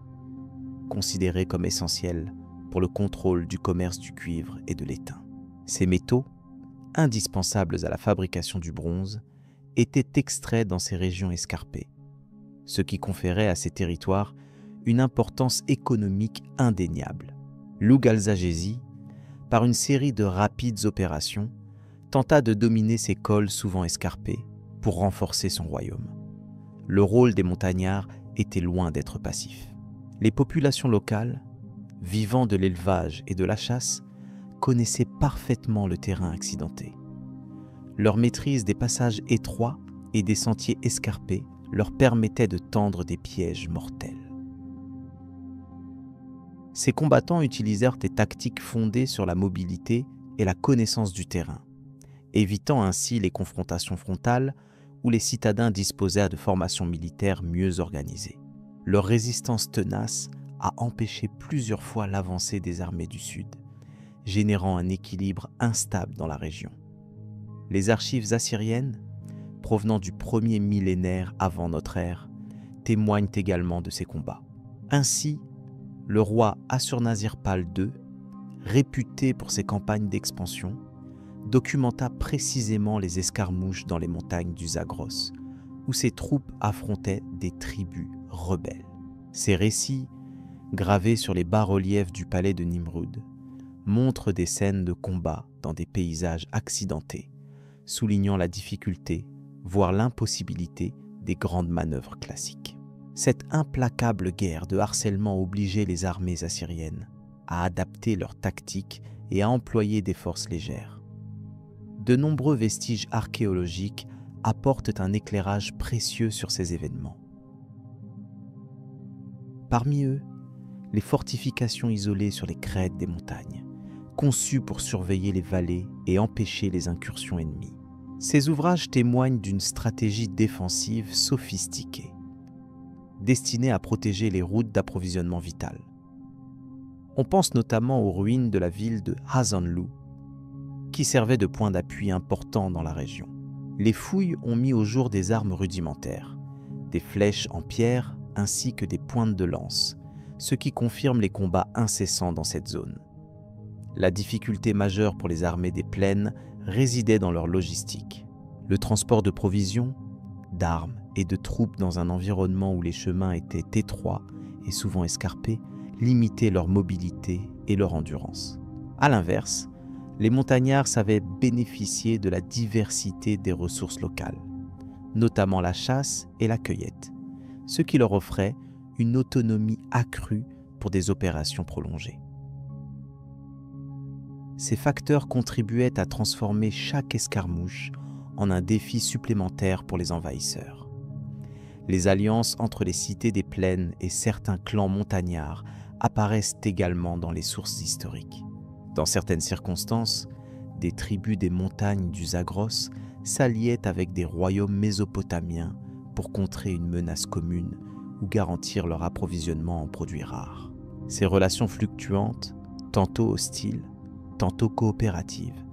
considérées comme essentielles pour le contrôle du commerce du cuivre et de l'étain. Ces métaux, indispensables à la fabrication du bronze, étaient extraits dans ces régions escarpées, ce qui conférait à ces territoires une importance économique indéniable. Lougalzagésie, par une série de rapides opérations, tenta de dominer ces cols souvent escarpés pour renforcer son royaume. Le rôle des montagnards était loin d'être passif. Les populations locales, vivant de l'élevage et de la chasse, connaissaient parfaitement le terrain accidenté. Leur maîtrise des passages étroits et des sentiers escarpés leur permettait de tendre des pièges mortels. Ces combattants utilisèrent des tactiques fondées sur la mobilité et la connaissance du terrain, évitant ainsi les confrontations frontales où les citadins disposaient de formations militaires mieux organisées. Leur résistance tenace a empêché plusieurs fois l'avancée des armées du Sud, générant un équilibre instable dans la région. Les archives assyriennes, provenant du premier millénaire avant notre ère, témoignent également de ces combats. Ainsi, le roi Assurnazirpal II, réputé pour ses campagnes d'expansion, documenta précisément les escarmouches dans les montagnes du Zagros, où ses troupes affrontaient des tribus rebelles. Ces récits, gravés sur les bas-reliefs du palais de Nimrud, montrent des scènes de combat dans des paysages accidentés, soulignant la difficulté, voire l'impossibilité des grandes manœuvres classiques. Cette implacable guerre de harcèlement obligeait les armées assyriennes à adapter leurs tactiques et à employer des forces légères. De nombreux vestiges archéologiques apportent un éclairage précieux sur ces événements. Parmi eux, les fortifications isolées sur les crêtes des montagnes, conçues pour surveiller les vallées et empêcher les incursions ennemies. Ces ouvrages témoignent d'une stratégie défensive sophistiquée, destinée à protéger les routes d'approvisionnement vitales. On pense notamment aux ruines de la ville de Hazanlu, qui servait de point d'appui important dans la région. Les fouilles ont mis au jour des armes rudimentaires, des flèches en pierre ainsi que des pointes de lance, ce qui confirme les combats incessants dans cette zone. La difficulté majeure pour les armées des plaines résidait dans leur logistique. Le transport de provisions, d'armes et de troupes dans un environnement où les chemins étaient étroits et souvent escarpés limitait leur mobilité et leur endurance. À l'inverse, les montagnards savaient bénéficier de la diversité des ressources locales, notamment la chasse et la cueillette, ce qui leur offrait une autonomie accrue pour des opérations prolongées. Ces facteurs contribuaient à transformer chaque escarmouche en un défi supplémentaire pour les envahisseurs. Les alliances entre les cités des plaines et certains clans montagnards apparaissent également dans les sources historiques. Dans certaines circonstances, des tribus des montagnes du Zagros s'alliaient avec des royaumes mésopotamiens pour contrer une menace commune ou garantir leur approvisionnement en produits rares. Ces relations fluctuantes, tantôt hostiles, tantôt coopératives,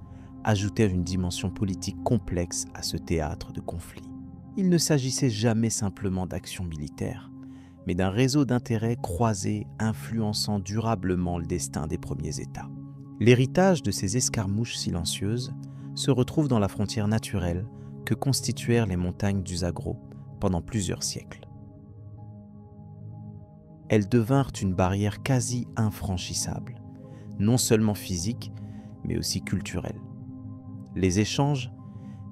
ajoutèrent une dimension politique complexe à ce théâtre de conflit. Il ne s'agissait jamais simplement d'actions militaires, mais d'un réseau d'intérêts croisés influençant durablement le destin des premiers États. L'héritage de ces escarmouches silencieuses se retrouve dans la frontière naturelle que constituèrent les montagnes du Zagros pendant plusieurs siècles. Elles devinrent une barrière quasi infranchissable, non seulement physique, mais aussi culturelle. Les échanges,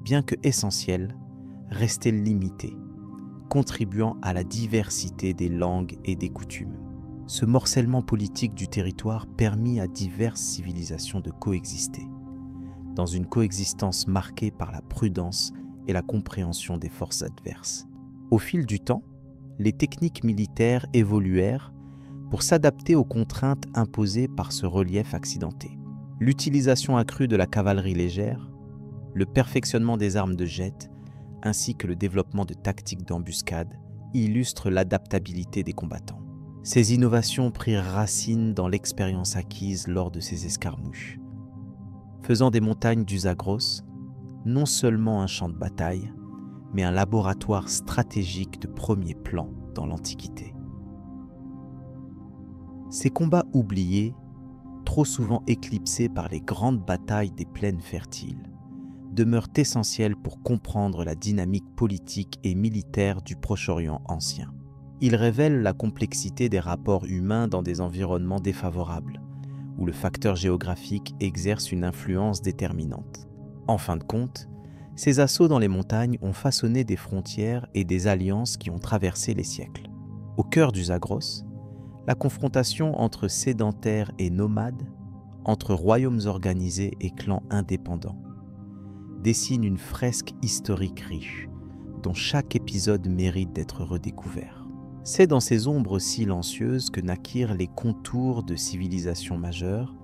bien que essentiels, restaient limités, contribuant à la diversité des langues et des coutumes. Ce morcellement politique du territoire permit à diverses civilisations de coexister, dans une coexistence marquée par la prudence et la compréhension des forces adverses. Au fil du temps, les techniques militaires évoluèrent pour s'adapter aux contraintes imposées par ce relief accidenté. L'utilisation accrue de la cavalerie légère, le perfectionnement des armes de jet, ainsi que le développement de tactiques d'embuscade illustrent l'adaptabilité des combattants. Ces innovations prirent racine dans l'expérience acquise lors de ces escarmouches, faisant des montagnes du Zagros non seulement un champ de bataille, mais un laboratoire stratégique de premier plan dans l'Antiquité. Ces combats oubliés, trop souvent éclipsés par les grandes batailles des plaines fertiles, demeurent essentiels pour comprendre la dynamique politique et militaire du Proche-Orient ancien. Ils révèlent la complexité des rapports humains dans des environnements défavorables, où le facteur géographique exerce une influence déterminante. En fin de compte, ces assauts dans les montagnes ont façonné des frontières et des alliances qui ont traversé les siècles. Au cœur du Zagros, la confrontation entre sédentaires et nomades, entre royaumes organisés et clans indépendants, dessine une fresque historique riche, dont chaque épisode mérite d'être redécouvert. C'est dans ces ombres silencieuses que naquirent les contours de civilisations majeures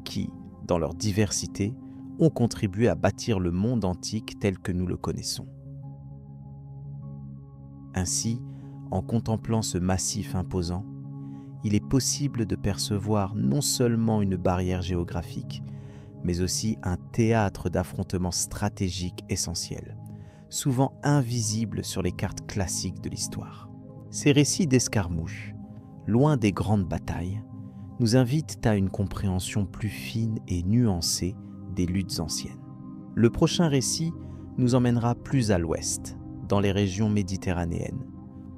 qui, dans leur diversité, ont contribué à bâtir le monde antique tel que nous le connaissons. Ainsi, en contemplant ce massif imposant, il est possible de percevoir non seulement une barrière géographique, mais aussi un théâtre d'affrontements stratégiques essentiels, souvent invisibles sur les cartes classiques de l'histoire. Ces récits d'escarmouches, loin des grandes batailles, nous invitent à une compréhension plus fine et nuancée des luttes anciennes. Le prochain récit nous emmènera plus à l'ouest, dans les régions méditerranéennes,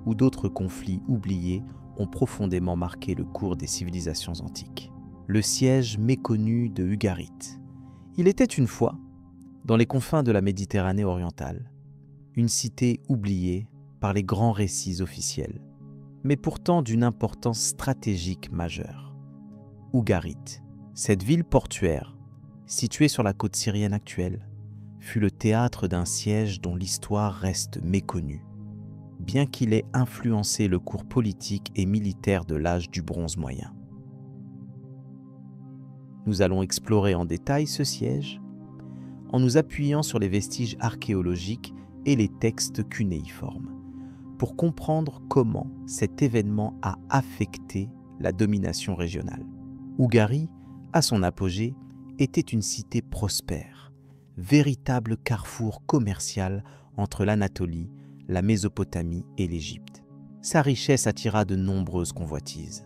où d'autres conflits oubliés ont profondément marqué le cours des civilisations antiques. Le siège méconnu de Ugarit. Il était une fois, dans les confins de la Méditerranée orientale, une cité oubliée par les grands récits officiels, mais pourtant d'une importance stratégique majeure. Ugarit, cette ville portuaire, située sur la côte syrienne actuelle, fut le théâtre d'un siège dont l'histoire reste méconnue, bien qu'il ait influencé le cours politique et militaire de l'âge du bronze moyen. Nous allons explorer en détail ce siège en nous appuyant sur les vestiges archéologiques et les textes cunéiformes pour comprendre comment cet événement a affecté la domination régionale. Ugarit, à son apogée, était une cité prospère, véritable carrefour commercial entre l'Anatolie, la Mésopotamie et l'Égypte. Sa richesse attira de nombreuses convoitises,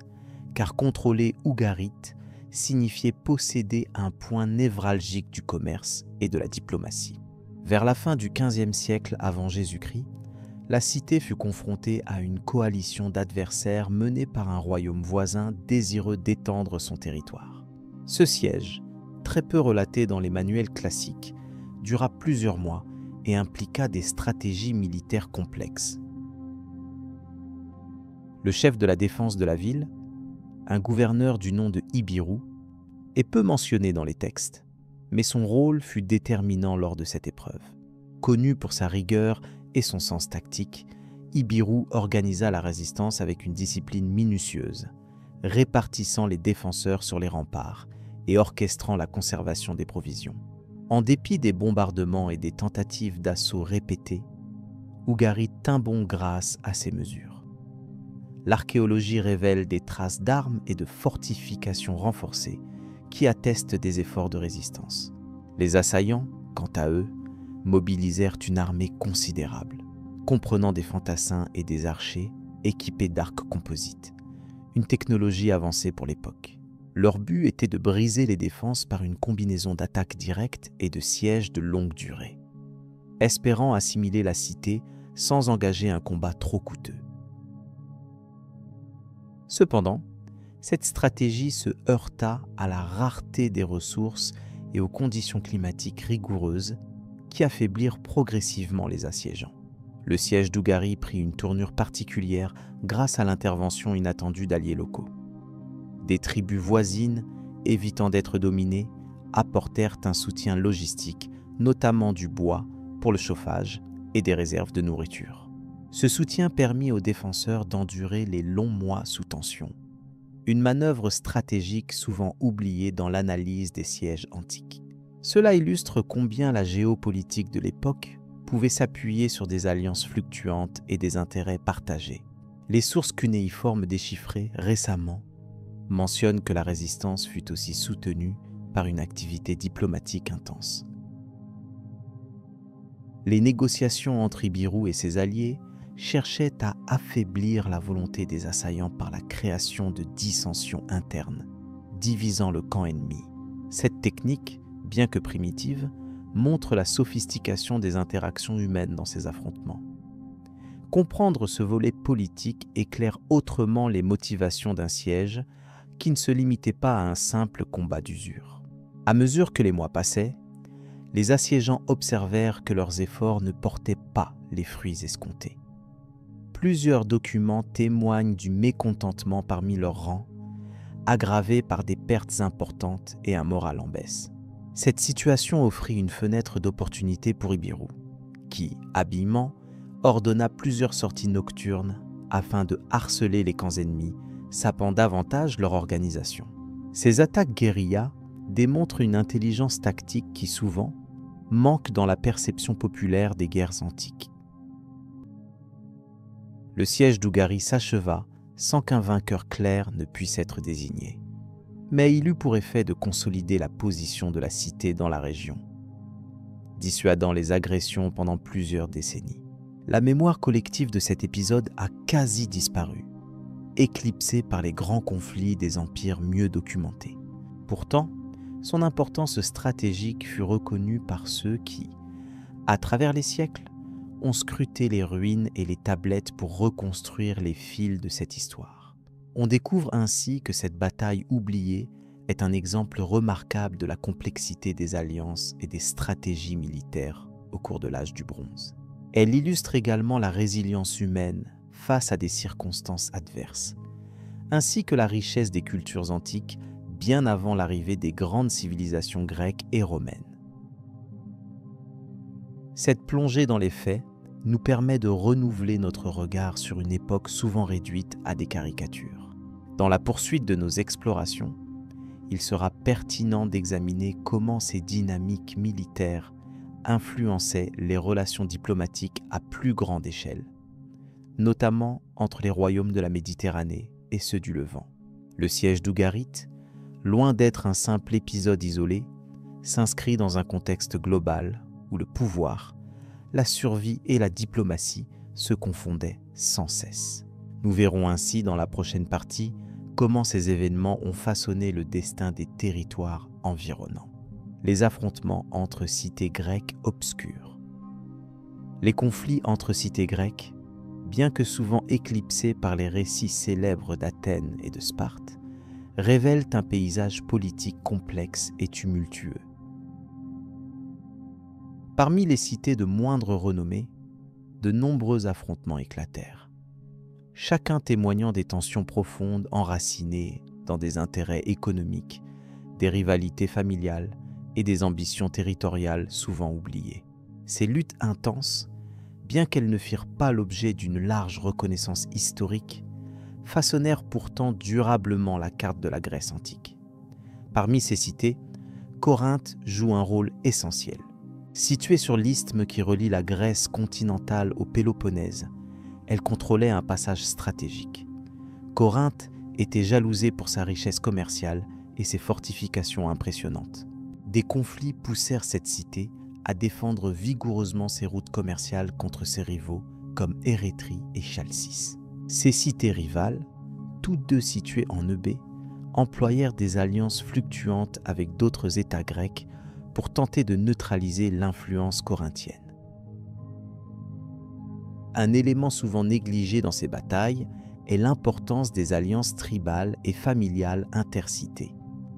car contrôler Ugarit signifiait posséder un point névralgique du commerce et de la diplomatie. Vers la fin du XVe siècle avant Jésus-Christ, la cité fut confrontée à une coalition d'adversaires menée par un royaume voisin désireux d'étendre son territoire. Ce siège, très peu relaté dans les manuels classiques, dura plusieurs mois et impliqua des stratégies militaires complexes. Le chef de la défense de la ville, un gouverneur du nom de Ibiru, est peu mentionné dans les textes, mais son rôle fut déterminant lors de cette épreuve. Connu pour sa rigueur et son sens tactique, Ibiru organisa la résistance avec une discipline minutieuse, répartissant les défenseurs sur les remparts et orchestrant la conservation des provisions. En dépit des bombardements et des tentatives d'assaut répétées, Ugarit tint bon grâce à ces mesures. L'archéologie révèle des traces d'armes et de fortifications renforcées qui attestent des efforts de résistance. Les assaillants, quant à eux, mobilisèrent une armée considérable, comprenant des fantassins et des archers équipés d'arcs composites, une technologie avancée pour l'époque. Leur but était de briser les défenses par une combinaison d'attaques directes et de sièges de longue durée, espérant assimiler la cité sans engager un combat trop coûteux. Cependant, cette stratégie se heurta à la rareté des ressources et aux conditions climatiques rigoureuses qui affaiblirent progressivement les assiégeants. Le siège d'Ugarit prit une tournure particulière grâce à l'intervention inattendue d'alliés locaux. Des tribus voisines, évitant d'être dominées, apportèrent un soutien logistique, notamment du bois pour le chauffage et des réserves de nourriture. Ce soutien permit aux défenseurs d'endurer les longs mois sous tension, une manœuvre stratégique souvent oubliée dans l'analyse des sièges antiques. Cela illustre combien la géopolitique de l'époque pouvait s'appuyer sur des alliances fluctuantes et des intérêts partagés. Les sources cunéiformes déchiffrées récemment mentionnent que la résistance fut aussi soutenue par une activité diplomatique intense. Les négociations entre Ibiru et ses alliés cherchaient à affaiblir la volonté des assaillants par la création de dissensions internes, divisant le camp ennemi. Cette technique, bien que primitive, montre la sophistication des interactions humaines dans ces affrontements. Comprendre ce volet politique éclaire autrement les motivations d'un siège qui ne se limitait pas à un simple combat d'usure. À mesure que les mois passaient, les assiégeants observèrent que leurs efforts ne portaient pas les fruits escomptés. Plusieurs documents témoignent du mécontentement parmi leurs rangs, aggravé par des pertes importantes et un moral en baisse. Cette situation offrit une fenêtre d'opportunité pour Ibiru, qui, habilement, ordonna plusieurs sorties nocturnes afin de harceler les camps ennemis, sapant davantage leur organisation. Ces attaques guérilla démontrent une intelligence tactique qui souvent manque dans la perception populaire des guerres antiques. Le siège d'Ougari s'acheva sans qu'un vainqueur clair ne puisse être désigné. Mais il eut pour effet de consolider la position de la cité dans la région, dissuadant les agressions pendant plusieurs décennies. La mémoire collective de cet épisode a quasi disparu, éclipsée par les grands conflits des empires mieux documentés. Pourtant, son importance stratégique fut reconnue par ceux qui, à travers les siècles, ont scruté les ruines et les tablettes pour reconstruire les fils de cette histoire. On découvre ainsi que cette bataille oubliée est un exemple remarquable de la complexité des alliances et des stratégies militaires au cours de l'âge du bronze. Elle illustre également la résilience humaine face à des circonstances adverses, ainsi que la richesse des cultures antiques bien avant l'arrivée des grandes civilisations grecques et romaines. Cette plongée dans les faits nous permet de renouveler notre regard sur une époque souvent réduite à des caricatures. Dans la poursuite de nos explorations, il sera pertinent d'examiner comment ces dynamiques militaires influençaient les relations diplomatiques à plus grande échelle, notamment entre les royaumes de la Méditerranée et ceux du Levant. Le siège d'Ougarit, loin d'être un simple épisode isolé, s'inscrit dans un contexte global où le pouvoir, la survie et la diplomatie se confondaient sans cesse. Nous verrons ainsi dans la prochaine partie comment ces événements ont façonné le destin des territoires environnants. Les affrontements entre cités grecques obscures. Les conflits entre cités grecques, bien que souvent éclipsés par les récits célèbres d'Athènes et de Sparte, révèlent un paysage politique complexe et tumultueux. Parmi les cités de moindre renommée, de nombreux affrontements éclatèrent, chacun témoignant des tensions profondes enracinées dans des intérêts économiques, des rivalités familiales et des ambitions territoriales souvent oubliées. Ces luttes intenses, bien qu'elles ne firent pas l'objet d'une large reconnaissance historique, façonnèrent pourtant durablement la carte de la Grèce antique. Parmi ces cités, Corinthe joue un rôle essentiel. Située sur l'isthme qui relie la Grèce continentale au Péloponnèse, elle contrôlait un passage stratégique. Corinthe était jalousée pour sa richesse commerciale et ses fortifications impressionnantes. Des conflits poussèrent cette cité à défendre vigoureusement ses routes commerciales contre ses rivaux comme Érétrie et Chalcis. Ces cités rivales, toutes deux situées en Eubée, employèrent des alliances fluctuantes avec d'autres États grecs pour tenter de neutraliser l'influence corinthienne. Un élément souvent négligé dans ces batailles est l'importance des alliances tribales et familiales intercitées.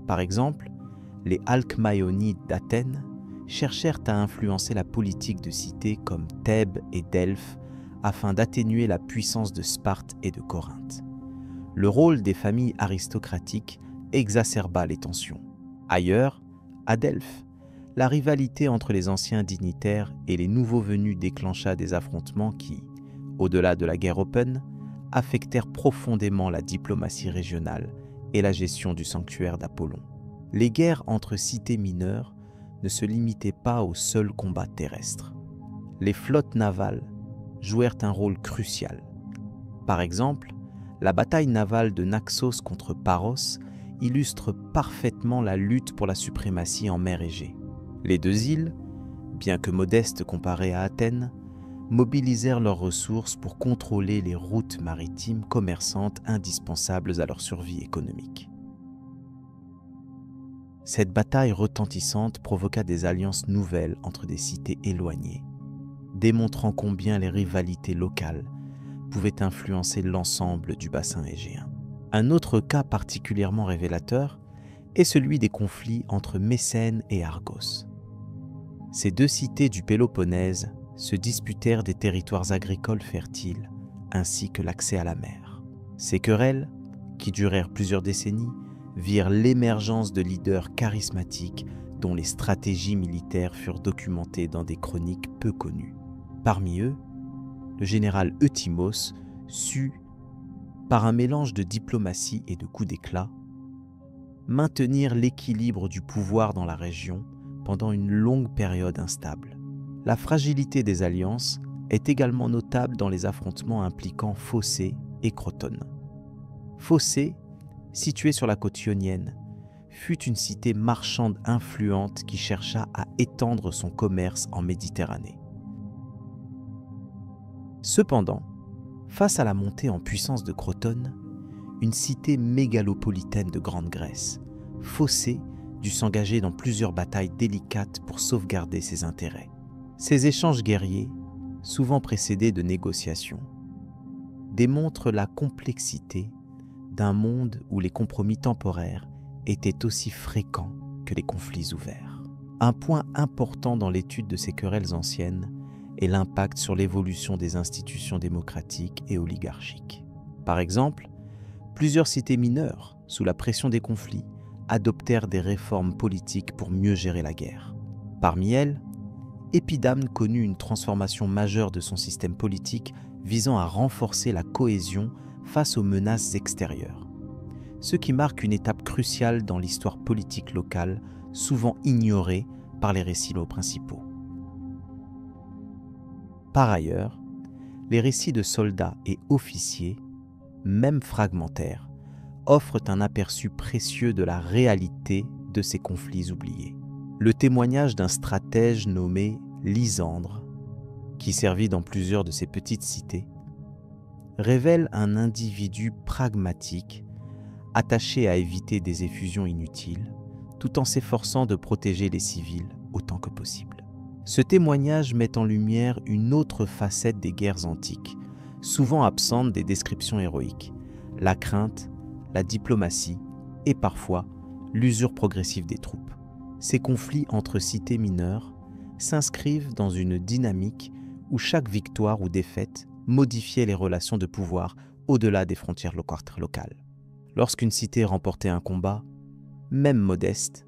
Par exemple, les Alcmaïonides d'Athènes cherchèrent à influencer la politique de cités comme Thèbes et Delphes afin d'atténuer la puissance de Sparte et de Corinthe. Le rôle des familles aristocratiques exacerba les tensions. Ailleurs, à Delphes, la rivalité entre les anciens dignitaires et les nouveaux venus déclencha des affrontements qui, au-delà de la guerre open, affectèrent profondément la diplomatie régionale et la gestion du sanctuaire d'Apollon. Les guerres entre cités mineures ne se limitaient pas aux seuls combats terrestres. Les flottes navales jouèrent un rôle crucial. Par exemple, la bataille navale de Naxos contre Paros illustre parfaitement la lutte pour la suprématie en mer Égée. Les deux îles, bien que modestes comparés à Athènes, mobilisèrent leurs ressources pour contrôler les routes maritimes commerçantes indispensables à leur survie économique. Cette bataille retentissante provoqua des alliances nouvelles entre des cités éloignées, démontrant combien les rivalités locales pouvaient influencer l'ensemble du bassin égéen. Un autre cas particulièrement révélateur est celui des conflits entre Mécène et Argos. Ces deux cités du Péloponnèse se disputèrent des territoires agricoles fertiles ainsi que l'accès à la mer. Ces querelles, qui durèrent plusieurs décennies, virent l'émergence de leaders charismatiques dont les stratégies militaires furent documentées dans des chroniques peu connues. Parmi eux, le général Eutymos sut, par un mélange de diplomatie et de coups d'éclat, maintenir l'équilibre du pouvoir dans la région pendant une longue période instable. La fragilité des alliances est également notable dans les affrontements impliquant Phocée et Crotone. Phocée, située sur la côte ionienne, fut une cité marchande influente qui chercha à étendre son commerce en Méditerranée. Cependant, face à la montée en puissance de Crotone, une cité mégalopolitaine de Grande Grèce, Phocée dut s'engager dans plusieurs batailles délicates pour sauvegarder ses intérêts. Ces échanges guerriers, souvent précédés de négociations, démontrent la complexité d'un monde où les compromis temporaires étaient aussi fréquents que les conflits ouverts. Un point important dans l'étude de ces querelles anciennes est l'impact sur l'évolution des institutions démocratiques et oligarchiques. Par exemple, plusieurs cités mineures, sous la pression des conflits, adoptèrent des réformes politiques pour mieux gérer la guerre. Parmi elles, Épidamne connut une transformation majeure de son système politique visant à renforcer la cohésion face aux menaces extérieures, ce qui marque une étape cruciale dans l'histoire politique locale, souvent ignorée par les récits principaux. Par ailleurs, les récits de soldats et officiers, même fragmentaires, offrent un aperçu précieux de la réalité de ces conflits oubliés. Le témoignage d'un stratège nommé Lysandre, qui servit dans plusieurs de ces petites cités, révèle un individu pragmatique, attaché à éviter des effusions inutiles, tout en s'efforçant de protéger les civils autant que possible. Ce témoignage met en lumière une autre facette des guerres antiques, souvent absente des descriptions héroïques: la crainte, la diplomatie et parfois l'usure progressive des troupes. Ces conflits entre cités mineures s'inscrivent dans une dynamique où chaque victoire ou défaite modifiait les relations de pouvoir au-delà des frontières locales. Lorsqu'une cité remportait un combat, même modeste,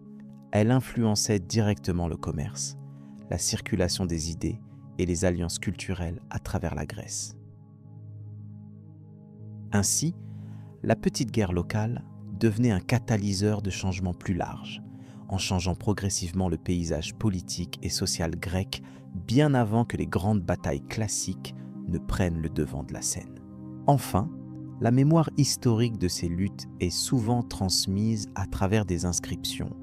elle influençait directement le commerce, la circulation des idées et les alliances culturelles à travers la Grèce. Ainsi, la petite guerre locale devenait un catalyseur de changements plus larges, en changeant progressivement le paysage politique et social grec bien avant que les grandes batailles classiques ne prennent le devant de la scène. Enfin, la mémoire historique de ces luttes est souvent transmise à travers des inscriptions,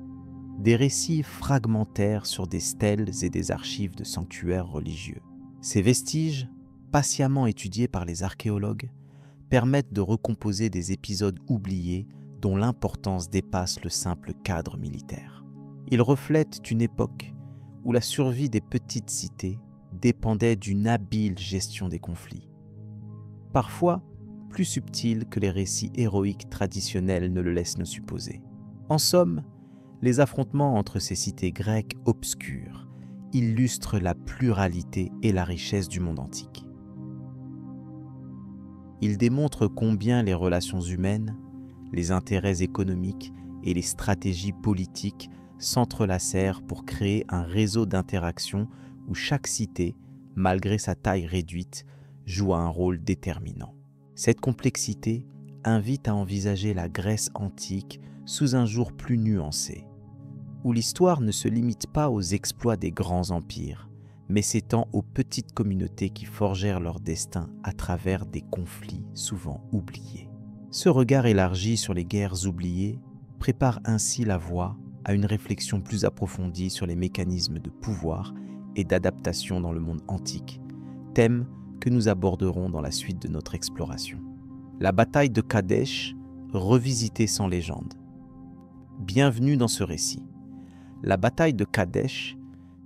des récits fragmentaires sur des stèles et des archives de sanctuaires religieux. Ces vestiges, patiemment étudiés par les archéologues, permettent de recomposer des épisodes oubliés dont l'importance dépasse le simple cadre militaire. Ils reflètent une époque où la survie des petites cités dépendait d'une habile gestion des conflits, parfois plus subtile que les récits héroïques traditionnels ne le laissent nous supposer. En somme, les affrontements entre ces cités grecques obscures illustrent la pluralité et la richesse du monde antique. Ils démontrent combien les relations humaines, les intérêts économiques et les stratégies politiques s'entrelacèrent pour créer un réseau d'interactions où chaque cité, malgré sa taille réduite, joua un rôle déterminant. Cette complexité invite à envisager la Grèce antique sous un jour plus nuancé, où l'histoire ne se limite pas aux exploits des grands empires, mais s'étend aux petites communautés qui forgèrent leur destin à travers des conflits souvent oubliés. Ce regard élargi sur les guerres oubliées prépare ainsi la voie à une réflexion plus approfondie sur les mécanismes de pouvoir et d'adaptation dans le monde antique, thème que nous aborderons dans la suite de notre exploration. La bataille de Kadesh, revisitée sans légende. Bienvenue dans ce récit. La bataille de Kadesh,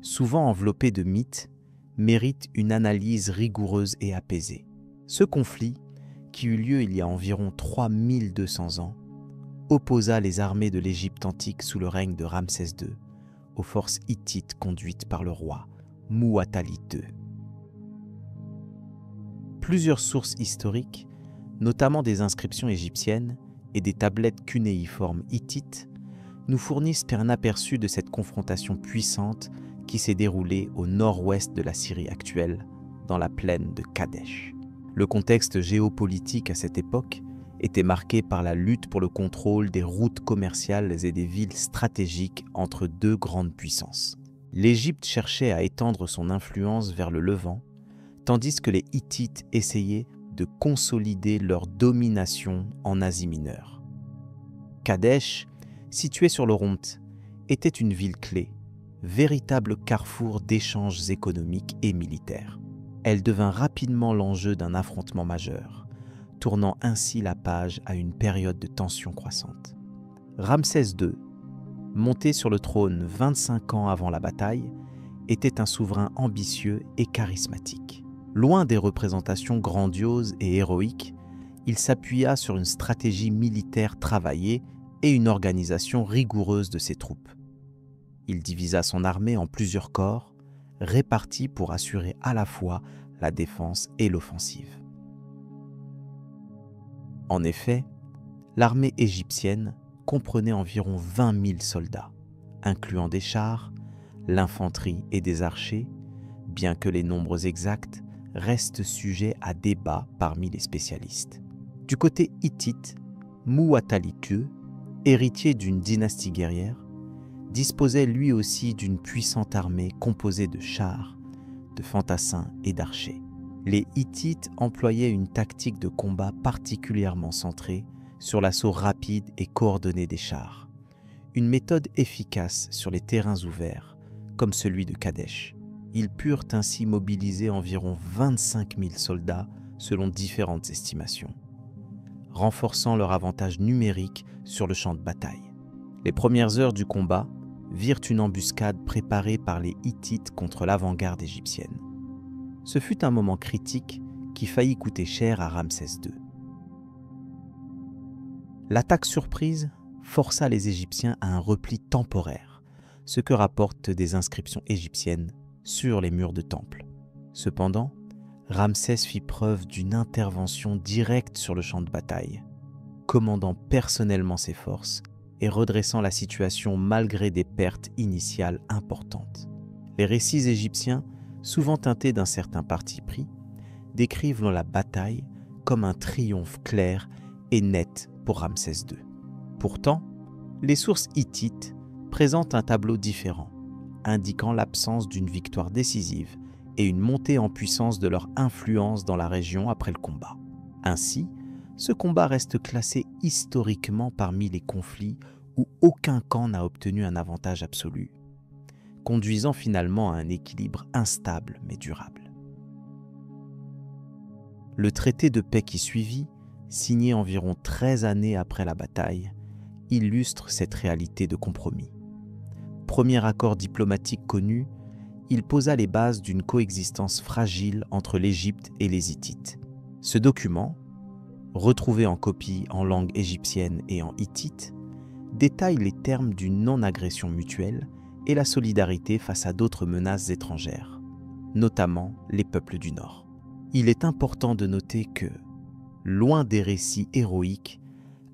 souvent enveloppée de mythes, mérite une analyse rigoureuse et apaisée. Ce conflit, qui eut lieu il y a environ 3200 ans, opposa les armées de l'Égypte antique sous le règne de Ramsès II aux forces hittites conduites par le roi Muwatallit II. Plusieurs sources historiques, notamment des inscriptions égyptiennes et des tablettes cunéiformes hittites, nous fournissent un aperçu de cette confrontation puissante qui s'est déroulée au nord-ouest de la Syrie actuelle, dans la plaine de Kadesh. Le contexte géopolitique à cette époque était marqué par la lutte pour le contrôle des routes commerciales et des villes stratégiques entre deux grandes puissances. L'Égypte cherchait à étendre son influence vers le Levant, tandis que les Hittites essayaient de consolider leur domination en Asie mineure. Kadesh, située sur l'Oronte, était une ville clé, véritable carrefour d'échanges économiques et militaires. Elle devint rapidement l'enjeu d'un affrontement majeur, tournant ainsi la page à une période de tension croissante. Ramsès II, monté sur le trône 25 ans avant la bataille, était un souverain ambitieux et charismatique. Loin des représentations grandioses et héroïques, il s'appuya sur une stratégie militaire travaillée et une organisation rigoureuse de ses troupes. Il divisa son armée en plusieurs corps, répartis pour assurer à la fois la défense et l'offensive. En effet, l'armée égyptienne comprenait environ 20 000 soldats, incluant des chars, l'infanterie et des archers, bien que les nombres exacts restent sujets à débat parmi les spécialistes. Du côté hittite, Muwatallit II, héritier d'une dynastie guerrière, disposait lui aussi d'une puissante armée composée de chars, de fantassins et d'archers. Les Hittites employaient une tactique de combat particulièrement centrée sur l'assaut rapide et coordonné des chars, une méthode efficace sur les terrains ouverts, comme celui de Kadesh. Ils purent ainsi mobiliser environ 25 000 soldats selon différentes estimations, renforçant leur avantage numérique sur le champ de bataille. Les premières heures du combat virent une embuscade préparée par les Hittites contre l'avant-garde égyptienne. Ce fut un moment critique qui faillit coûter cher à Ramsès II. L'attaque surprise força les Égyptiens à un repli temporaire, ce que rapportent des inscriptions égyptiennes sur les murs de temples. Cependant, Ramsès fit preuve d'une intervention directe sur le champ de bataille, commandant personnellement ses forces et redressant la situation malgré des pertes initiales importantes. Les récits égyptiens, souvent teintés d'un certain parti pris, décrivent la bataille comme un triomphe clair et net pour Ramsès II. Pourtant, les sources hittites présentent un tableau différent, indiquant l'absence d'une victoire décisive et une montée en puissance de leur influence dans la région après le combat. Ainsi, ce combat reste classé historiquement parmi les conflits où aucun camp n'a obtenu un avantage absolu, conduisant finalement à un équilibre instable mais durable. Le traité de paix qui suivit, signé environ 13 années après la bataille, illustre cette réalité de compromis. Premier accord diplomatique connu, il posa les bases d'une coexistence fragile entre l'Égypte et les Hittites. Ce document, retrouvé en copie en langue égyptienne et en hittite, détaille les termes d'une non-agression mutuelle et la solidarité face à d'autres menaces étrangères, notamment les peuples du Nord. Il est important de noter que, loin des récits héroïques,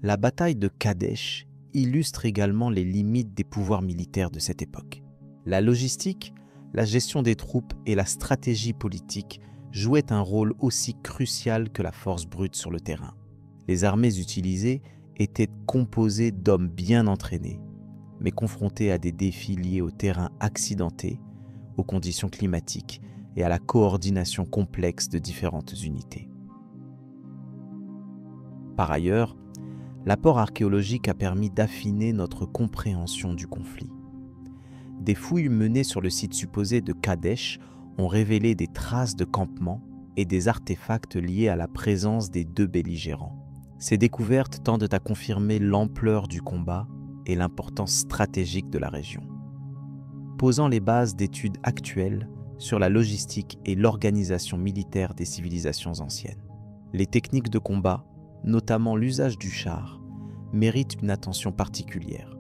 la bataille de Kadesh illustre également les limites des pouvoirs militaires de cette époque. La logistique, la gestion des troupes et la stratégie politique jouaient un rôle aussi crucial que la force brute sur le terrain. Les armées utilisées étaient composées d'hommes bien entraînés, mais confrontés à des défis liés au terrain accidenté, aux conditions climatiques et à la coordination complexe de différentes unités. Par ailleurs, l'apport archéologique a permis d'affiner notre compréhension du conflit. Des fouilles menées sur le site supposé de Kadesh ont révélé des traces de campements et des artefacts liés à la présence des deux belligérants. Ces découvertes tendent à confirmer l'ampleur du combat et l'importance stratégique de la région, posant les bases d'études actuelles sur la logistique et l'organisation militaire des civilisations anciennes. Les techniques de combat, notamment l'usage du char, méritent une attention particulière.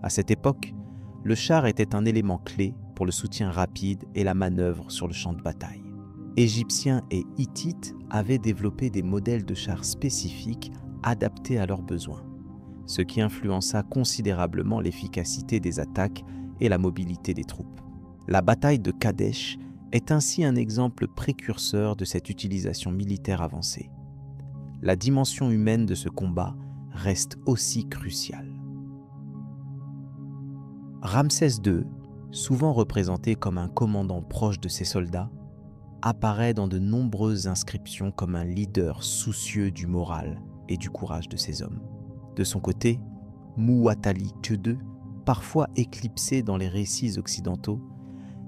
À cette époque, le char était un élément clé pour le soutien rapide et la manœuvre sur le champ de bataille. Égyptiens et Hittites avaient développé des modèles de chars spécifiques adaptés à leurs besoins, ce qui influença considérablement l'efficacité des attaques et la mobilité des troupes. La bataille de Kadesh est ainsi un exemple précurseur de cette utilisation militaire avancée. La dimension humaine de ce combat reste aussi cruciale. Ramsès II, souvent représenté comme un commandant proche de ses soldats, apparaît dans de nombreuses inscriptions comme un leader soucieux du moral et du courage de ses hommes. De son côté, Muwatalli II, parfois éclipsé dans les récits occidentaux,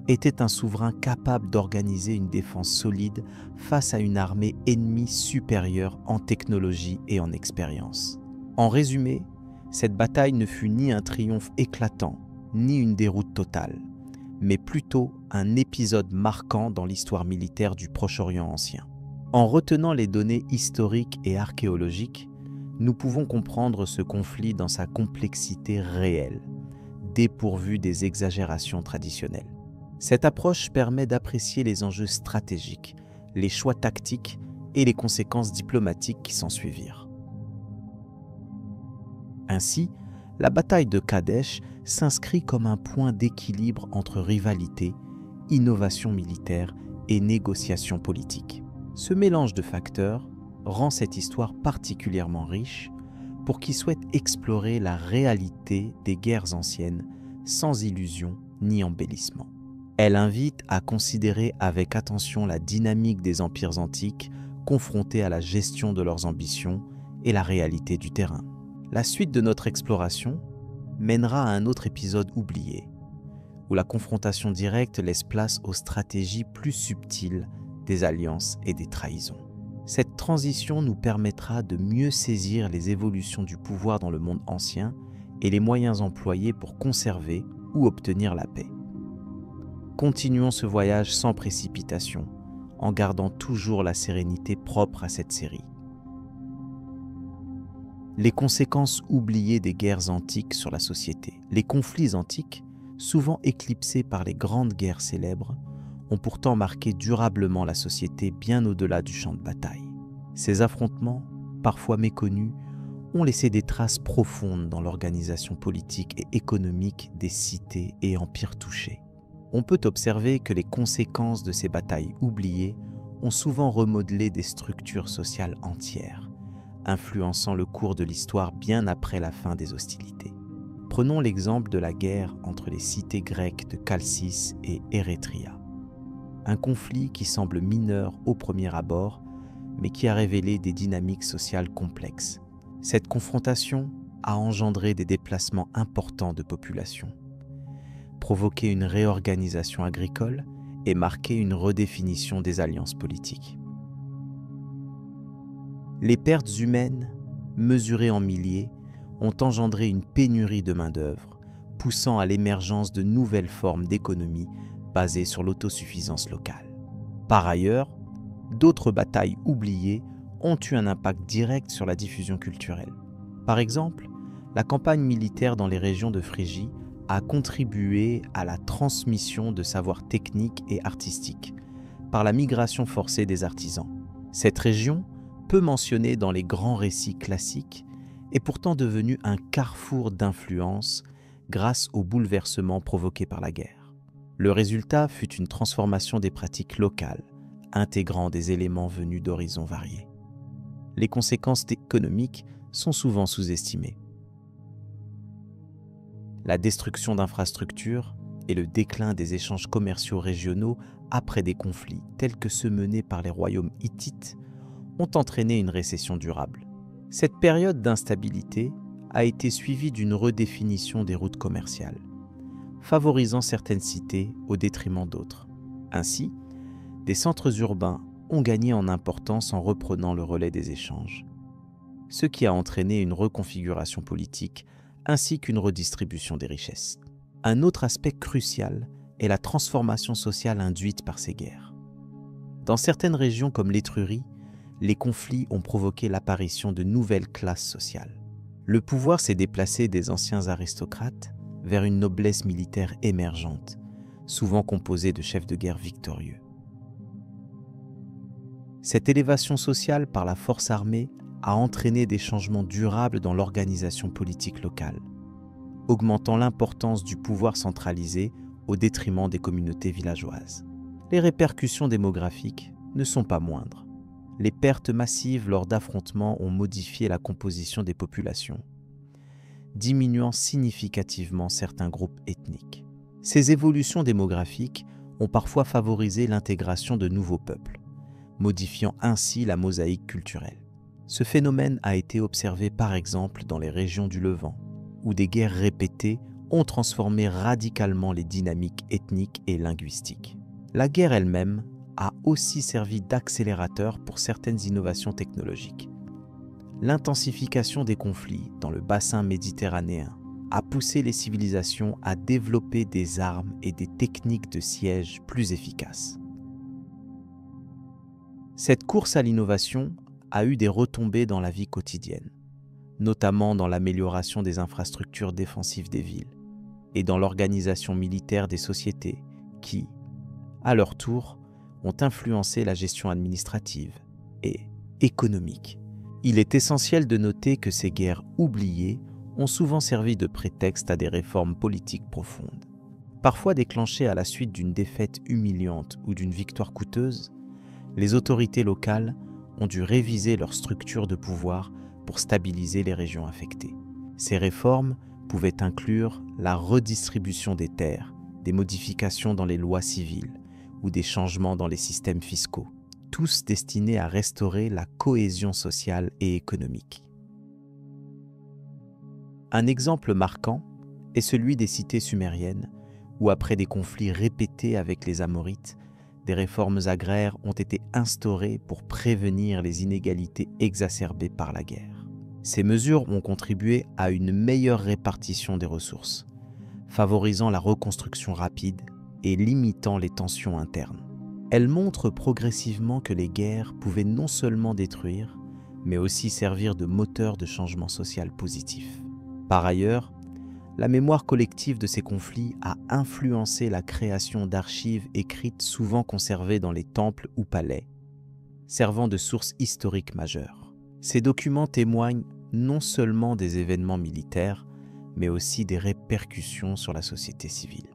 était un souverain capable d'organiser une défense solide face à une armée ennemie supérieure en technologie et en expérience. En résumé, cette bataille ne fut ni un triomphe éclatant, ni une déroute totale, mais plutôt un épisode marquant dans l'histoire militaire du Proche-Orient ancien. En retenant les données historiques et archéologiques, nous pouvons comprendre ce conflit dans sa complexité réelle, dépourvue des exagérations traditionnelles. Cette approche permet d'apprécier les enjeux stratégiques, les choix tactiques et les conséquences diplomatiques qui s'ensuivirent. Ainsi, la bataille de Kadesh s'inscrit comme un point d'équilibre entre rivalité, innovation militaire et négociation politique. Ce mélange de facteurs rend cette histoire particulièrement riche pour qui souhaite explorer la réalité des guerres anciennes sans illusion ni embellissement. Elle invite à considérer avec attention la dynamique des empires antiques confrontés à la gestion de leurs ambitions et la réalité du terrain. La suite de notre exploration mènera à un autre épisode oublié, où la confrontation directe laisse place aux stratégies plus subtiles des alliances et des trahisons. Cette transition nous permettra de mieux saisir les évolutions du pouvoir dans le monde ancien et les moyens employés pour conserver ou obtenir la paix. Continuons ce voyage sans précipitation, en gardant toujours la sérénité propre à cette série. Les conséquences oubliées des guerres antiques sur la société. Les conflits antiques, souvent éclipsés par les grandes guerres célèbres, ont pourtant marqué durablement la société bien au-delà du champ de bataille. Ces affrontements, parfois méconnus, ont laissé des traces profondes dans l'organisation politique et économique des cités et empires touchés. On peut observer que les conséquences de ces batailles oubliées ont souvent remodelé des structures sociales entières, influençant le cours de l'histoire bien après la fin des hostilités. Prenons l'exemple de la guerre entre les cités grecques de Chalcis et Érétria. Un conflit qui semble mineur au premier abord, mais qui a révélé des dynamiques sociales complexes. Cette confrontation a engendré des déplacements importants de population, provoqué une réorganisation agricole et marqué une redéfinition des alliances politiques. Les pertes humaines, mesurées en milliers, ont engendré une pénurie de main-d'œuvre, poussant à l'émergence de nouvelles formes d'économie basées sur l'autosuffisance locale. Par ailleurs, d'autres batailles oubliées ont eu un impact direct sur la diffusion culturelle. Par exemple, la campagne militaire dans les régions de Phrygie a contribué à la transmission de savoirs techniques et artistiques par la migration forcée des artisans. Cette région, peu mentionnée dans les grands récits classiques, est pourtant devenue un carrefour d'influence grâce aux bouleversements provoqués par la guerre. Le résultat fut une transformation des pratiques locales, intégrant des éléments venus d'horizons variés. Les conséquences économiques sont souvent sous-estimées. La destruction d'infrastructures et le déclin des échanges commerciaux régionaux après des conflits tels que ceux menés par les royaumes hittites ont entraîné une récession durable. Cette période d'instabilité a été suivie d'une redéfinition des routes commerciales, favorisant certaines cités au détriment d'autres. Ainsi, des centres urbains ont gagné en importance en reprenant le relais des échanges, ce qui a entraîné une reconfiguration politique ainsi qu'une redistribution des richesses. Un autre aspect crucial est la transformation sociale induite par ces guerres. Dans certaines régions comme l'Étrurie, les conflits ont provoqué l'apparition de nouvelles classes sociales. Le pouvoir s'est déplacé des anciens aristocrates vers une noblesse militaire émergente, souvent composée de chefs de guerre victorieux. Cette élévation sociale par la force armée a entraîné des changements durables dans l'organisation politique locale, augmentant l'importance du pouvoir centralisé au détriment des communautés villageoises. Les répercussions démographiques ne sont pas moindres. Les pertes massives lors d'affrontements ont modifié la composition des populations, diminuant significativement certains groupes ethniques. Ces évolutions démographiques ont parfois favorisé l'intégration de nouveaux peuples, modifiant ainsi la mosaïque culturelle. Ce phénomène a été observé par exemple dans les régions du Levant, où des guerres répétées ont transformé radicalement les dynamiques ethniques et linguistiques. La guerre elle-même a aussi servi d'accélérateur pour certaines innovations technologiques. L'intensification des conflits dans le bassin méditerranéen a poussé les civilisations à développer des armes et des techniques de siège plus efficaces. Cette course à l'innovation a eu des retombées dans la vie quotidienne, notamment dans l'amélioration des infrastructures défensives des villes et dans l'organisation militaire des sociétés qui, à leur tour, ont influencé la gestion administrative et économique. Il est essentiel de noter que ces guerres oubliées ont souvent servi de prétexte à des réformes politiques profondes. Parfois déclenchées à la suite d'une défaite humiliante ou d'une victoire coûteuse, les autorités locales ont dû réviser leur structure de pouvoir pour stabiliser les régions affectées. Ces réformes pouvaient inclure la redistribution des terres, des modifications dans les lois civiles ou des changements dans les systèmes fiscaux, tous destinés à restaurer la cohésion sociale et économique. Un exemple marquant est celui des cités sumériennes, où après des conflits répétés avec les Amorites, des réformes agraires ont été instaurées pour prévenir les inégalités exacerbées par la guerre. Ces mesures ont contribué à une meilleure répartition des ressources, favorisant la reconstruction rapide et limitant les tensions internes. Elles montrent progressivement que les guerres pouvaient non seulement détruire, mais aussi servir de moteur de changement social positif. Par ailleurs, la mémoire collective de ces conflits a influencé la création d'archives écrites souvent conservées dans les temples ou palais, servant de source historique majeure. Ces documents témoignent non seulement des événements militaires, mais aussi des répercussions sur la société civile.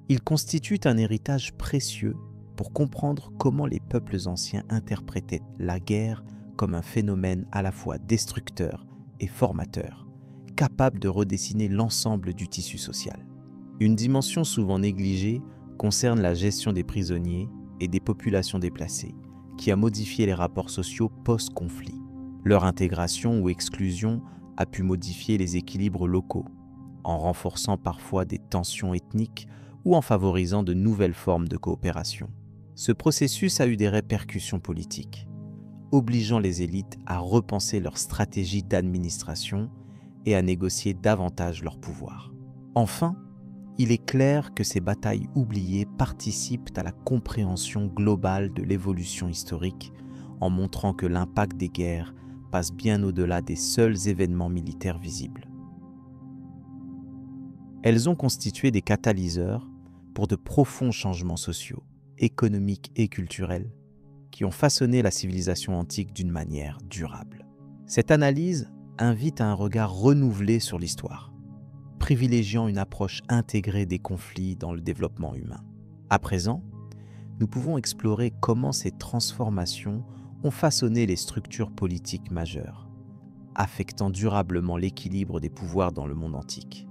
Ils constituent un héritage précieux pour comprendre comment les peuples anciens interprétaient la guerre comme un phénomène à la fois destructeur et formateur, capable de redessiner l'ensemble du tissu social. Une dimension souvent négligée concerne la gestion des prisonniers et des populations déplacées, qui a modifié les rapports sociaux post-conflit. Leur intégration ou exclusion a pu modifier les équilibres locaux, en renforçant parfois des tensions ethniques ou en favorisant de nouvelles formes de coopération. Ce processus a eu des répercussions politiques, obligeant les élites à repenser leur stratégie d'administration et à négocier davantage leur pouvoir. Enfin, il est clair que ces batailles oubliées participent à la compréhension globale de l'évolution historique en montrant que l'impact des guerres passe bien au-delà des seuls événements militaires visibles. Elles ont constitué des catalyseurs pour de profonds changements sociaux, économiques et culturels qui ont façonné la civilisation antique d'une manière durable. Cette analyse invite à un regard renouvelé sur l'histoire, privilégiant une approche intégrée des conflits dans le développement humain. À présent, nous pouvons explorer comment ces transformations ont façonné les structures politiques majeures, affectant durablement l'équilibre des pouvoirs dans le monde antique.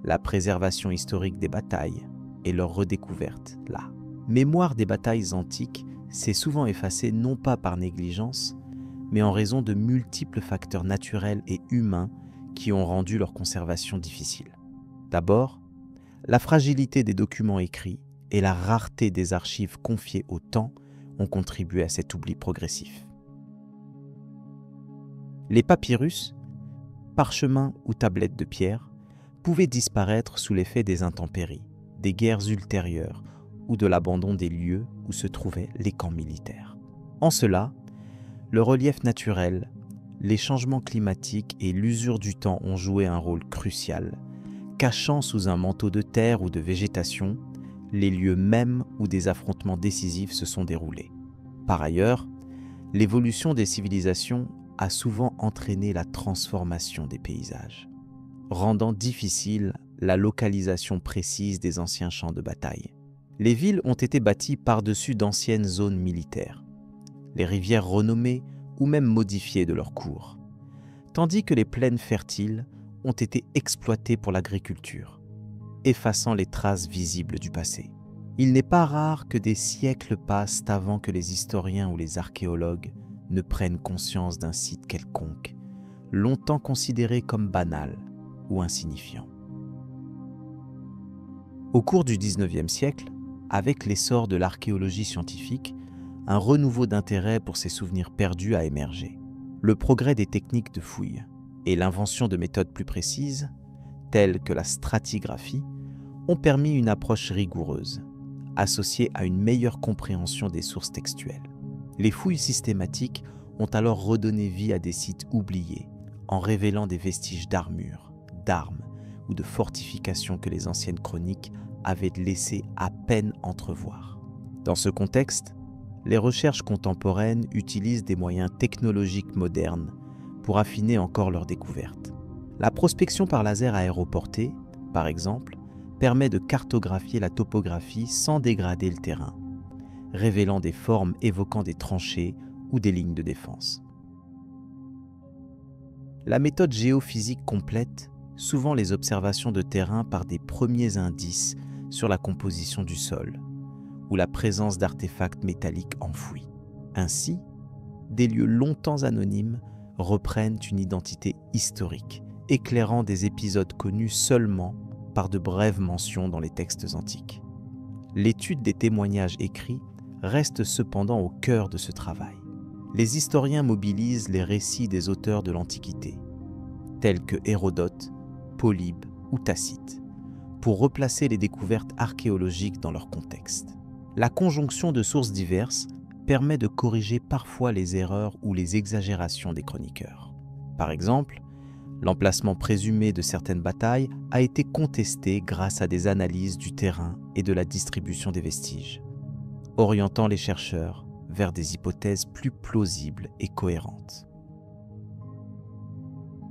La préservation historique des batailles et leur redécouverte, la mémoire des batailles antiques s'est souvent effacée non pas par négligence, mais en raison de multiples facteurs naturels et humains qui ont rendu leur conservation difficile. D'abord, la fragilité des documents écrits et la rareté des archives confiées au temps ont contribué à cet oubli progressif. Les papyrus, parchemins ou tablettes de pierre, pouvaient disparaître sous l'effet des intempéries, des guerres ultérieures ou de l'abandon des lieux où se trouvaient les camps militaires. En cela, le relief naturel, les changements climatiques et l'usure du temps ont joué un rôle crucial, cachant sous un manteau de terre ou de végétation les lieux mêmes où des affrontements décisifs se sont déroulés. Par ailleurs, l'évolution des civilisations a souvent entraîné la transformation des paysages, rendant difficile la localisation précise des anciens champs de bataille. Les villes ont été bâties par-dessus d'anciennes zones militaires, les rivières renommées ou même modifiées de leur cours, tandis que les plaines fertiles ont été exploitées pour l'agriculture, effaçant les traces visibles du passé. Il n'est pas rare que des siècles passent avant que les historiens ou les archéologues ne prennent conscience d'un site quelconque, longtemps considéré comme banal ou insignifiant. Au cours du XIXe siècle, avec l'essor de l'archéologie scientifique, un renouveau d'intérêt pour ces souvenirs perdus a émergé. Le progrès des techniques de fouille et l'invention de méthodes plus précises, telles que la stratigraphie, ont permis une approche rigoureuse, associée à une meilleure compréhension des sources textuelles. Les fouilles systématiques ont alors redonné vie à des sites oubliés, en révélant des vestiges d'armures, d'armes ou de fortifications que les anciennes chroniques avaient laissé à peine entrevoir. Dans ce contexte, les recherches contemporaines utilisent des moyens technologiques modernes pour affiner encore leurs découvertes. La prospection par laser aéroporté, par exemple, permet de cartographier la topographie sans dégrader le terrain, révélant des formes évoquant des tranchées ou des lignes de défense. La méthode géophysique complète souvent les observations de terrain par des premiers indices sur la composition du sol ou la présence d'artefacts métalliques enfouis. Ainsi, des lieux longtemps anonymes reprennent une identité historique, éclairant des épisodes connus seulement par de brèves mentions dans les textes antiques. L'étude des témoignages écrits reste cependant au cœur de ce travail. Les historiens mobilisent les récits des auteurs de l'Antiquité, tels que Hérodote, Polybe ou Tacite, pour replacer les découvertes archéologiques dans leur contexte. La conjonction de sources diverses permet de corriger parfois les erreurs ou les exagérations des chroniqueurs. Par exemple, l'emplacement présumé de certaines batailles a été contesté grâce à des analyses du terrain et de la distribution des vestiges, orientant les chercheurs vers des hypothèses plus plausibles et cohérentes.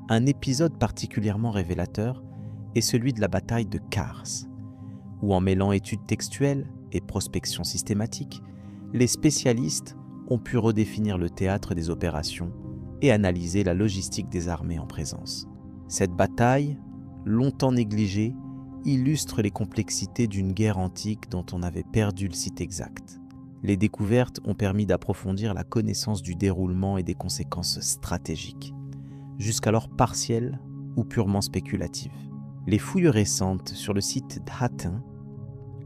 Un épisode particulièrement révélateur est celui de la bataille de Kars, où en mêlant études textuelles et prospection systématique, les spécialistes ont pu redéfinir le théâtre des opérations et analyser la logistique des armées en présence. Cette bataille, longtemps négligée, illustre les complexités d'une guerre antique dont on avait perdu le site exact. Les découvertes ont permis d'approfondir la connaissance du déroulement et des conséquences stratégiques, jusqu'alors partielles ou purement spéculatives. Les fouilles récentes sur le site d'Hattin,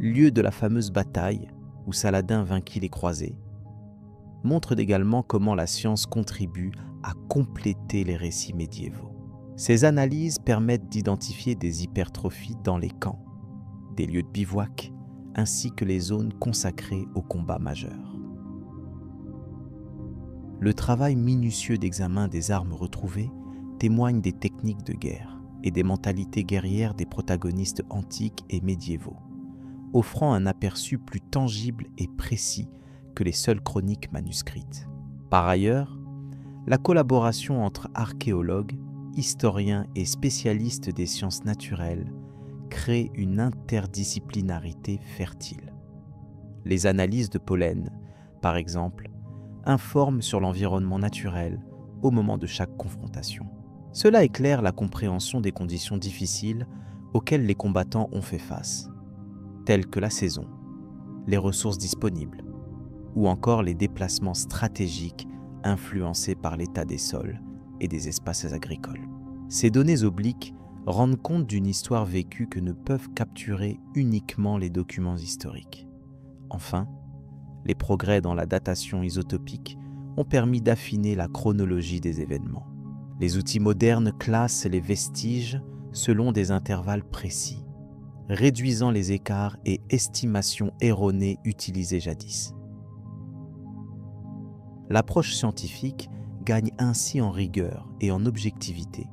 lieu de la fameuse bataille où Saladin vainquit les croisés, montrent également comment la science contribue à compléter les récits médiévaux. Ces analyses permettent d'identifier des hypertrophies dans les camps, des lieux de bivouac, ainsi que les zones consacrées aux combats majeurs. Le travail minutieux d'examen des armes retrouvées témoigne des techniques de guerre et des mentalités guerrières des protagonistes antiques et médiévaux, offrant un aperçu plus tangible et précis que les seules chroniques manuscrites. Par ailleurs, la collaboration entre archéologues, historiens et spécialistes des sciences naturelles crée une interdisciplinarité fertile. Les analyses de pollen, par exemple, informent sur l'environnement naturel au moment de chaque confrontation. Cela éclaire la compréhension des conditions difficiles auxquelles les combattants ont fait face, telles que la saison, les ressources disponibles, ou encore les déplacements stratégiques influencés par l'état des sols et des espaces agricoles. Ces données obliques rendent compte d'une histoire vécue que ne peuvent capturer uniquement les documents historiques. Enfin, les progrès dans la datation isotopique ont permis d'affiner la chronologie des événements. Les outils modernes classent les vestiges selon des intervalles précis, réduisant les écarts et estimations erronées utilisées jadis. L'approche scientifique gagne ainsi en rigueur et en objectivité,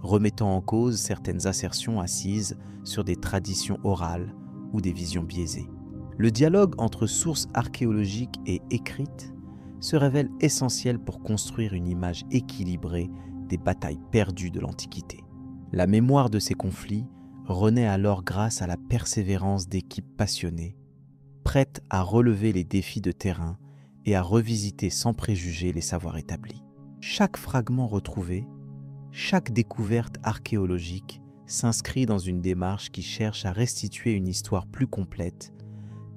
remettant en cause certaines assertions assises sur des traditions orales ou des visions biaisées. Le dialogue entre sources archéologiques et écrites se révèle essentiel pour construire une image équilibrée des batailles perdues de l'Antiquité. La mémoire de ces conflits renaît alors grâce à la persévérance d'équipes passionnées, prêtes à relever les défis de terrain et à revisiter sans préjugés les savoirs établis. Chaque fragment retrouvé, chaque découverte archéologique s'inscrit dans une démarche qui cherche à restituer une histoire plus complète,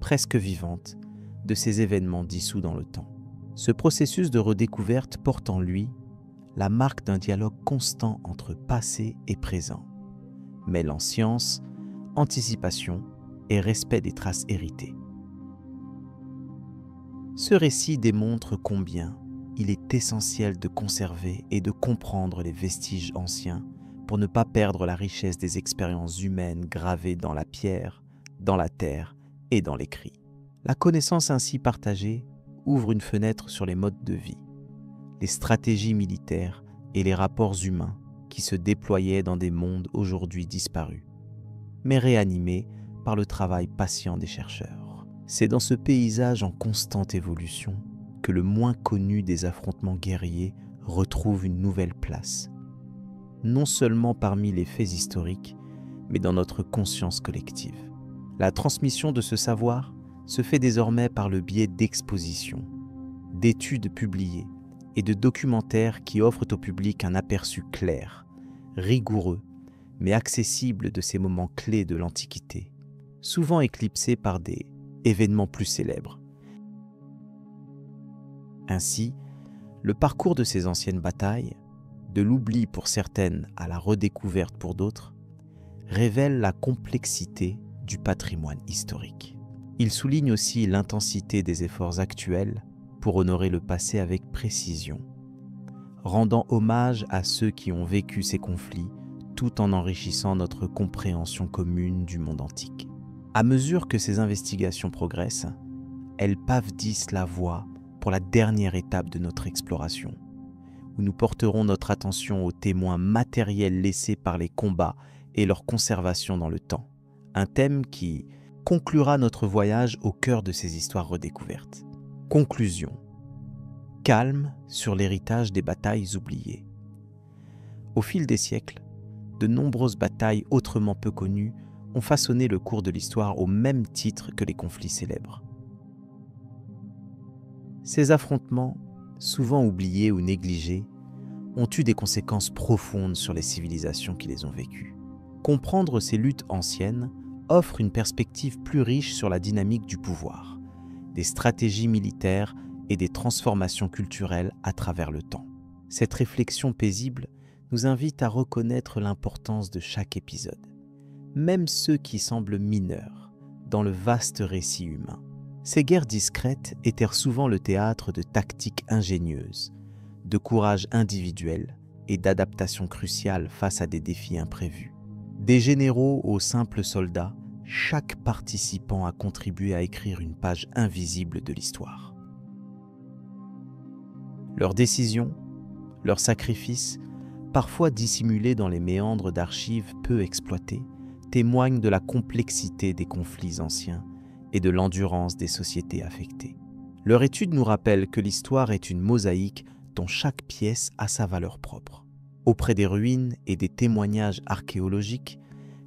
presque vivante, de ces événements dissous dans le temps. Ce processus de redécouverte porte en lui la marque d'un dialogue constant entre passé et présent, mêlant science, anticipation et respect des traces héritées. Ce récit démontre combien il est essentiel de conserver et de comprendre les vestiges anciens pour ne pas perdre la richesse des expériences humaines gravées dans la pierre, dans la terre et dans l'écrit. La connaissance ainsi partagée ouvre une fenêtre sur les modes de vie, les stratégies militaires et les rapports humains qui se déployaient dans des mondes aujourd'hui disparus, mais réanimés par le travail patient des chercheurs. C'est dans ce paysage en constante évolution que le moins connu des affrontements guerriers retrouve une nouvelle place, non seulement parmi les faits historiques, mais dans notre conscience collective. La transmission de ce savoir se fait désormais par le biais d'expositions, d'études publiées et de documentaires qui offrent au public un aperçu clair, rigoureux, mais accessible de ces moments clés de l'Antiquité, souvent éclipsés par des événements plus célèbres. Ainsi, le parcours de ces anciennes batailles, de l'oubli pour certaines à la redécouverte pour d'autres, révèle la complexité du patrimoine historique. Il souligne aussi l'intensité des efforts actuels pour honorer le passé avec précision, rendant hommage à ceux qui ont vécu ces conflits tout en enrichissant notre compréhension commune du monde antique. À mesure que ces investigations progressent, elles pavdissent la voie pour la dernière étape de notre exploration, où nous porterons notre attention aux témoins matériels laissés par les combats et leur conservation dans le temps, un thème qui conclura notre voyage au cœur de ces histoires redécouvertes. Conclusion. Calme sur l'héritage des batailles oubliées. Au fil des siècles, de nombreuses batailles autrement peu connues ont façonné le cours de l'histoire au même titre que les conflits célèbres. Ces affrontements, souvent oubliés ou négligés, ont eu des conséquences profondes sur les civilisations qui les ont vécues. Comprendre ces luttes anciennes offre une perspective plus riche sur la dynamique du pouvoir, des stratégies militaires et des transformations culturelles à travers le temps. Cette réflexion paisible nous invite à reconnaître l'importance de chaque épisode, même ceux qui semblent mineurs, dans le vaste récit humain. Ces guerres discrètes étaient souvent le théâtre de tactiques ingénieuses, de courage individuel et d'adaptation cruciale face à des défis imprévus. Des généraux aux simples soldats, chaque participant a contribué à écrire une page invisible de l'histoire. Leurs décisions, leurs sacrifices, parfois dissimulés dans les méandres d'archives peu exploitées, témoignent de la complexité des conflits anciens et de l'endurance des sociétés affectées. Leur étude nous rappelle que l'histoire est une mosaïque dont chaque pièce a sa valeur propre. Auprès des ruines et des témoignages archéologiques,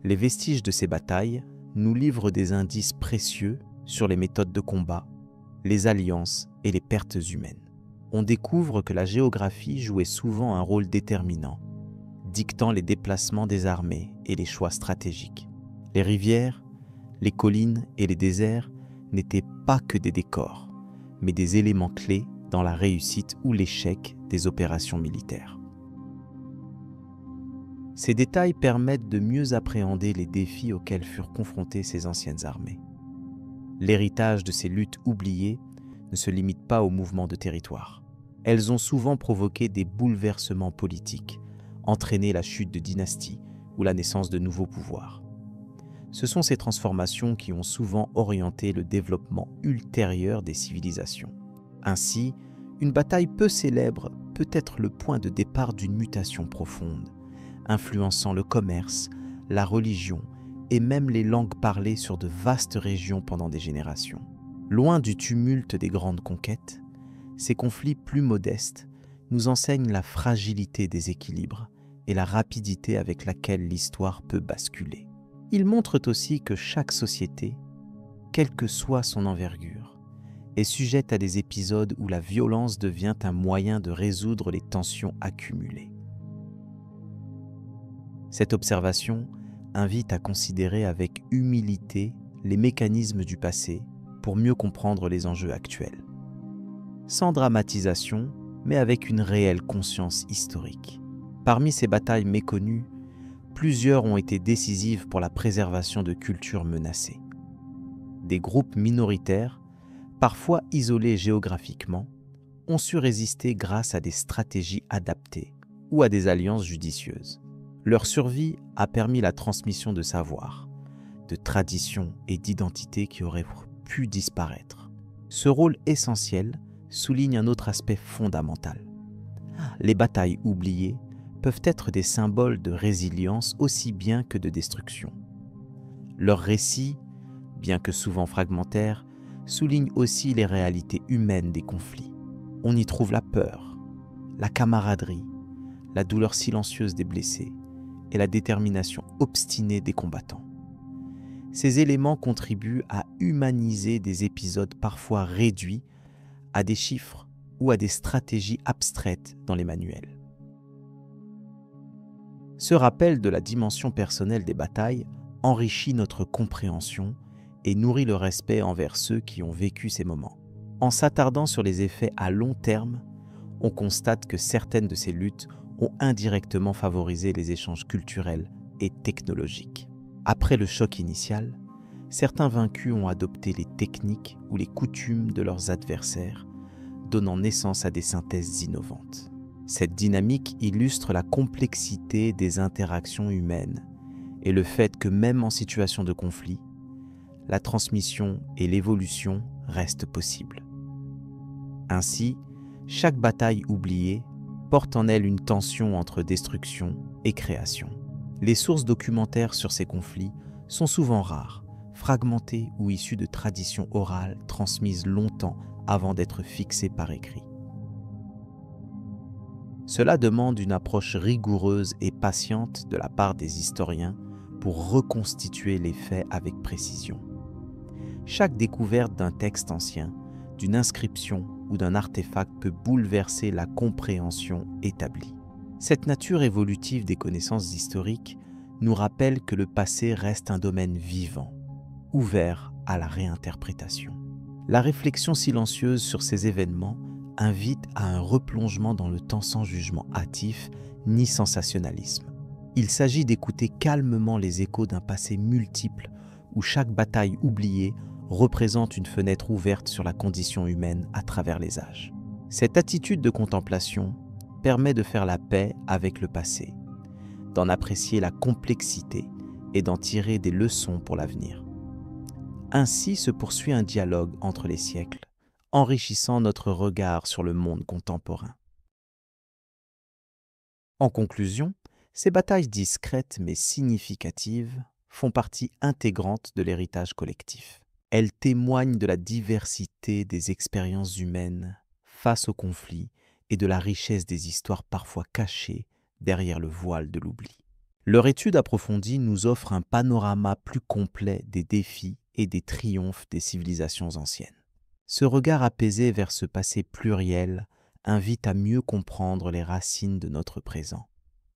les vestiges de ces batailles nous livrent des indices précieux sur les méthodes de combat, les alliances et les pertes humaines. On découvre que la géographie jouait souvent un rôle déterminant, dictant les déplacements des armées et les choix stratégiques. Les rivières, les collines et les déserts n'étaient pas que des décors, mais des éléments clés dans la réussite ou l'échec des opérations militaires. Ces détails permettent de mieux appréhender les défis auxquels furent confrontées ces anciennes armées. L'héritage de ces luttes oubliées ne se limite pas aux mouvements de territoire. Elles ont souvent provoqué des bouleversements politiques, entraîné la chute de dynasties ou la naissance de nouveaux pouvoirs. Ce sont ces transformations qui ont souvent orienté le développement ultérieur des civilisations. Ainsi, une bataille peu célèbre peut être le point de départ d'une mutation profonde, influençant le commerce, la religion et même les langues parlées sur de vastes régions pendant des générations. Loin du tumulte des grandes conquêtes, ces conflits plus modestes nous enseignent la fragilité des équilibres et la rapidité avec laquelle l'histoire peut basculer. Ils montrent aussi que chaque société, quelle que soit son envergure, est sujette à des épisodes où la violence devient un moyen de résoudre les tensions accumulées. Cette observation invite à considérer avec humilité les mécanismes du passé pour mieux comprendre les enjeux actuels. Sans dramatisation, mais avec une réelle conscience historique. Parmi ces batailles méconnues, plusieurs ont été décisives pour la préservation de cultures menacées. Des groupes minoritaires, parfois isolés géographiquement, ont su résister grâce à des stratégies adaptées ou à des alliances judicieuses. Leur survie a permis la transmission de savoirs, de traditions et d'identités qui auraient pu disparaître. Ce rôle essentiel souligne un autre aspect fondamental. Les batailles oubliées peuvent être des symboles de résilience aussi bien que de destruction. Leurs récits, bien que souvent fragmentaires, soulignent aussi les réalités humaines des conflits. On y trouve la peur, la camaraderie, la douleur silencieuse des blessés et la détermination obstinée des combattants. Ces éléments contribuent à humaniser des épisodes parfois réduits à des chiffres ou à des stratégies abstraites dans les manuels. Ce rappel de la dimension personnelle des batailles enrichit notre compréhension et nourrit le respect envers ceux qui ont vécu ces moments. En s'attardant sur les effets à long terme, on constate que certaines de ces luttes ont indirectement favorisé les échanges culturels et technologiques. Après le choc initial, certains vaincus ont adopté les techniques ou les coutumes de leurs adversaires, donnant naissance à des synthèses innovantes. Cette dynamique illustre la complexité des interactions humaines et le fait que même en situation de conflit, la transmission et l'évolution restent possibles. Ainsi, chaque bataille oubliée porte en elle une tension entre destruction et création. Les sources documentaires sur ces conflits sont souvent rares, fragmentées ou issues de traditions orales transmises longtemps avant d'être fixées par écrit. Cela demande une approche rigoureuse et patiente de la part des historiens pour reconstituer les faits avec précision. Chaque découverte d'un texte ancien, d'une inscription ou d'un artefact peut bouleverser la compréhension établie. Cette nature évolutive des connaissances historiques nous rappelle que le passé reste un domaine vivant, ouvert à la réinterprétation. La réflexion silencieuse sur ces événements invite à un replongement dans le temps sans jugement hâtif ni sensationnalisme. Il s'agit d'écouter calmement les échos d'un passé multiple où chaque bataille oubliée représente une fenêtre ouverte sur la condition humaine à travers les âges. Cette attitude de contemplation permet de faire la paix avec le passé, d'en apprécier la complexité et d'en tirer des leçons pour l'avenir. Ainsi se poursuit un dialogue entre les siècles, enrichissant notre regard sur le monde contemporain. En conclusion, ces batailles discrètes mais significatives font partie intégrante de l'héritage collectif. Elles témoignent de la diversité des expériences humaines face aux conflits et de la richesse des histoires parfois cachées derrière le voile de l'oubli. Leur étude approfondie nous offre un panorama plus complet des défis et des triomphes des civilisations anciennes. Ce regard apaisé vers ce passé pluriel invite à mieux comprendre les racines de notre présent,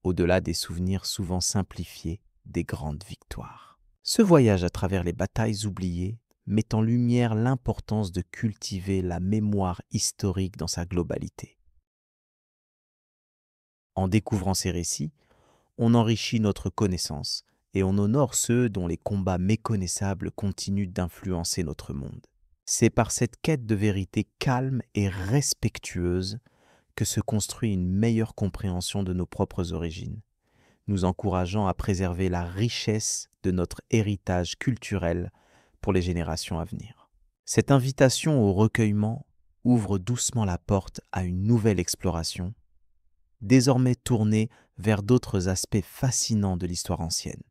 au-delà des souvenirs souvent simplifiés des grandes victoires. Ce voyage à travers les batailles oubliées met en lumière l'importance de cultiver la mémoire historique dans sa globalité. En découvrant ces récits, on enrichit notre connaissance et on honore ceux dont les combats méconnaissables continuent d'influencer notre monde. C'est par cette quête de vérité calme et respectueuse que se construit une meilleure compréhension de nos propres origines, nous encourageant à préserver la richesse de notre héritage culturel pour les générations à venir. Cette invitation au recueillement ouvre doucement la porte à une nouvelle exploration, désormais tournée vers d'autres aspects fascinants de l'histoire ancienne.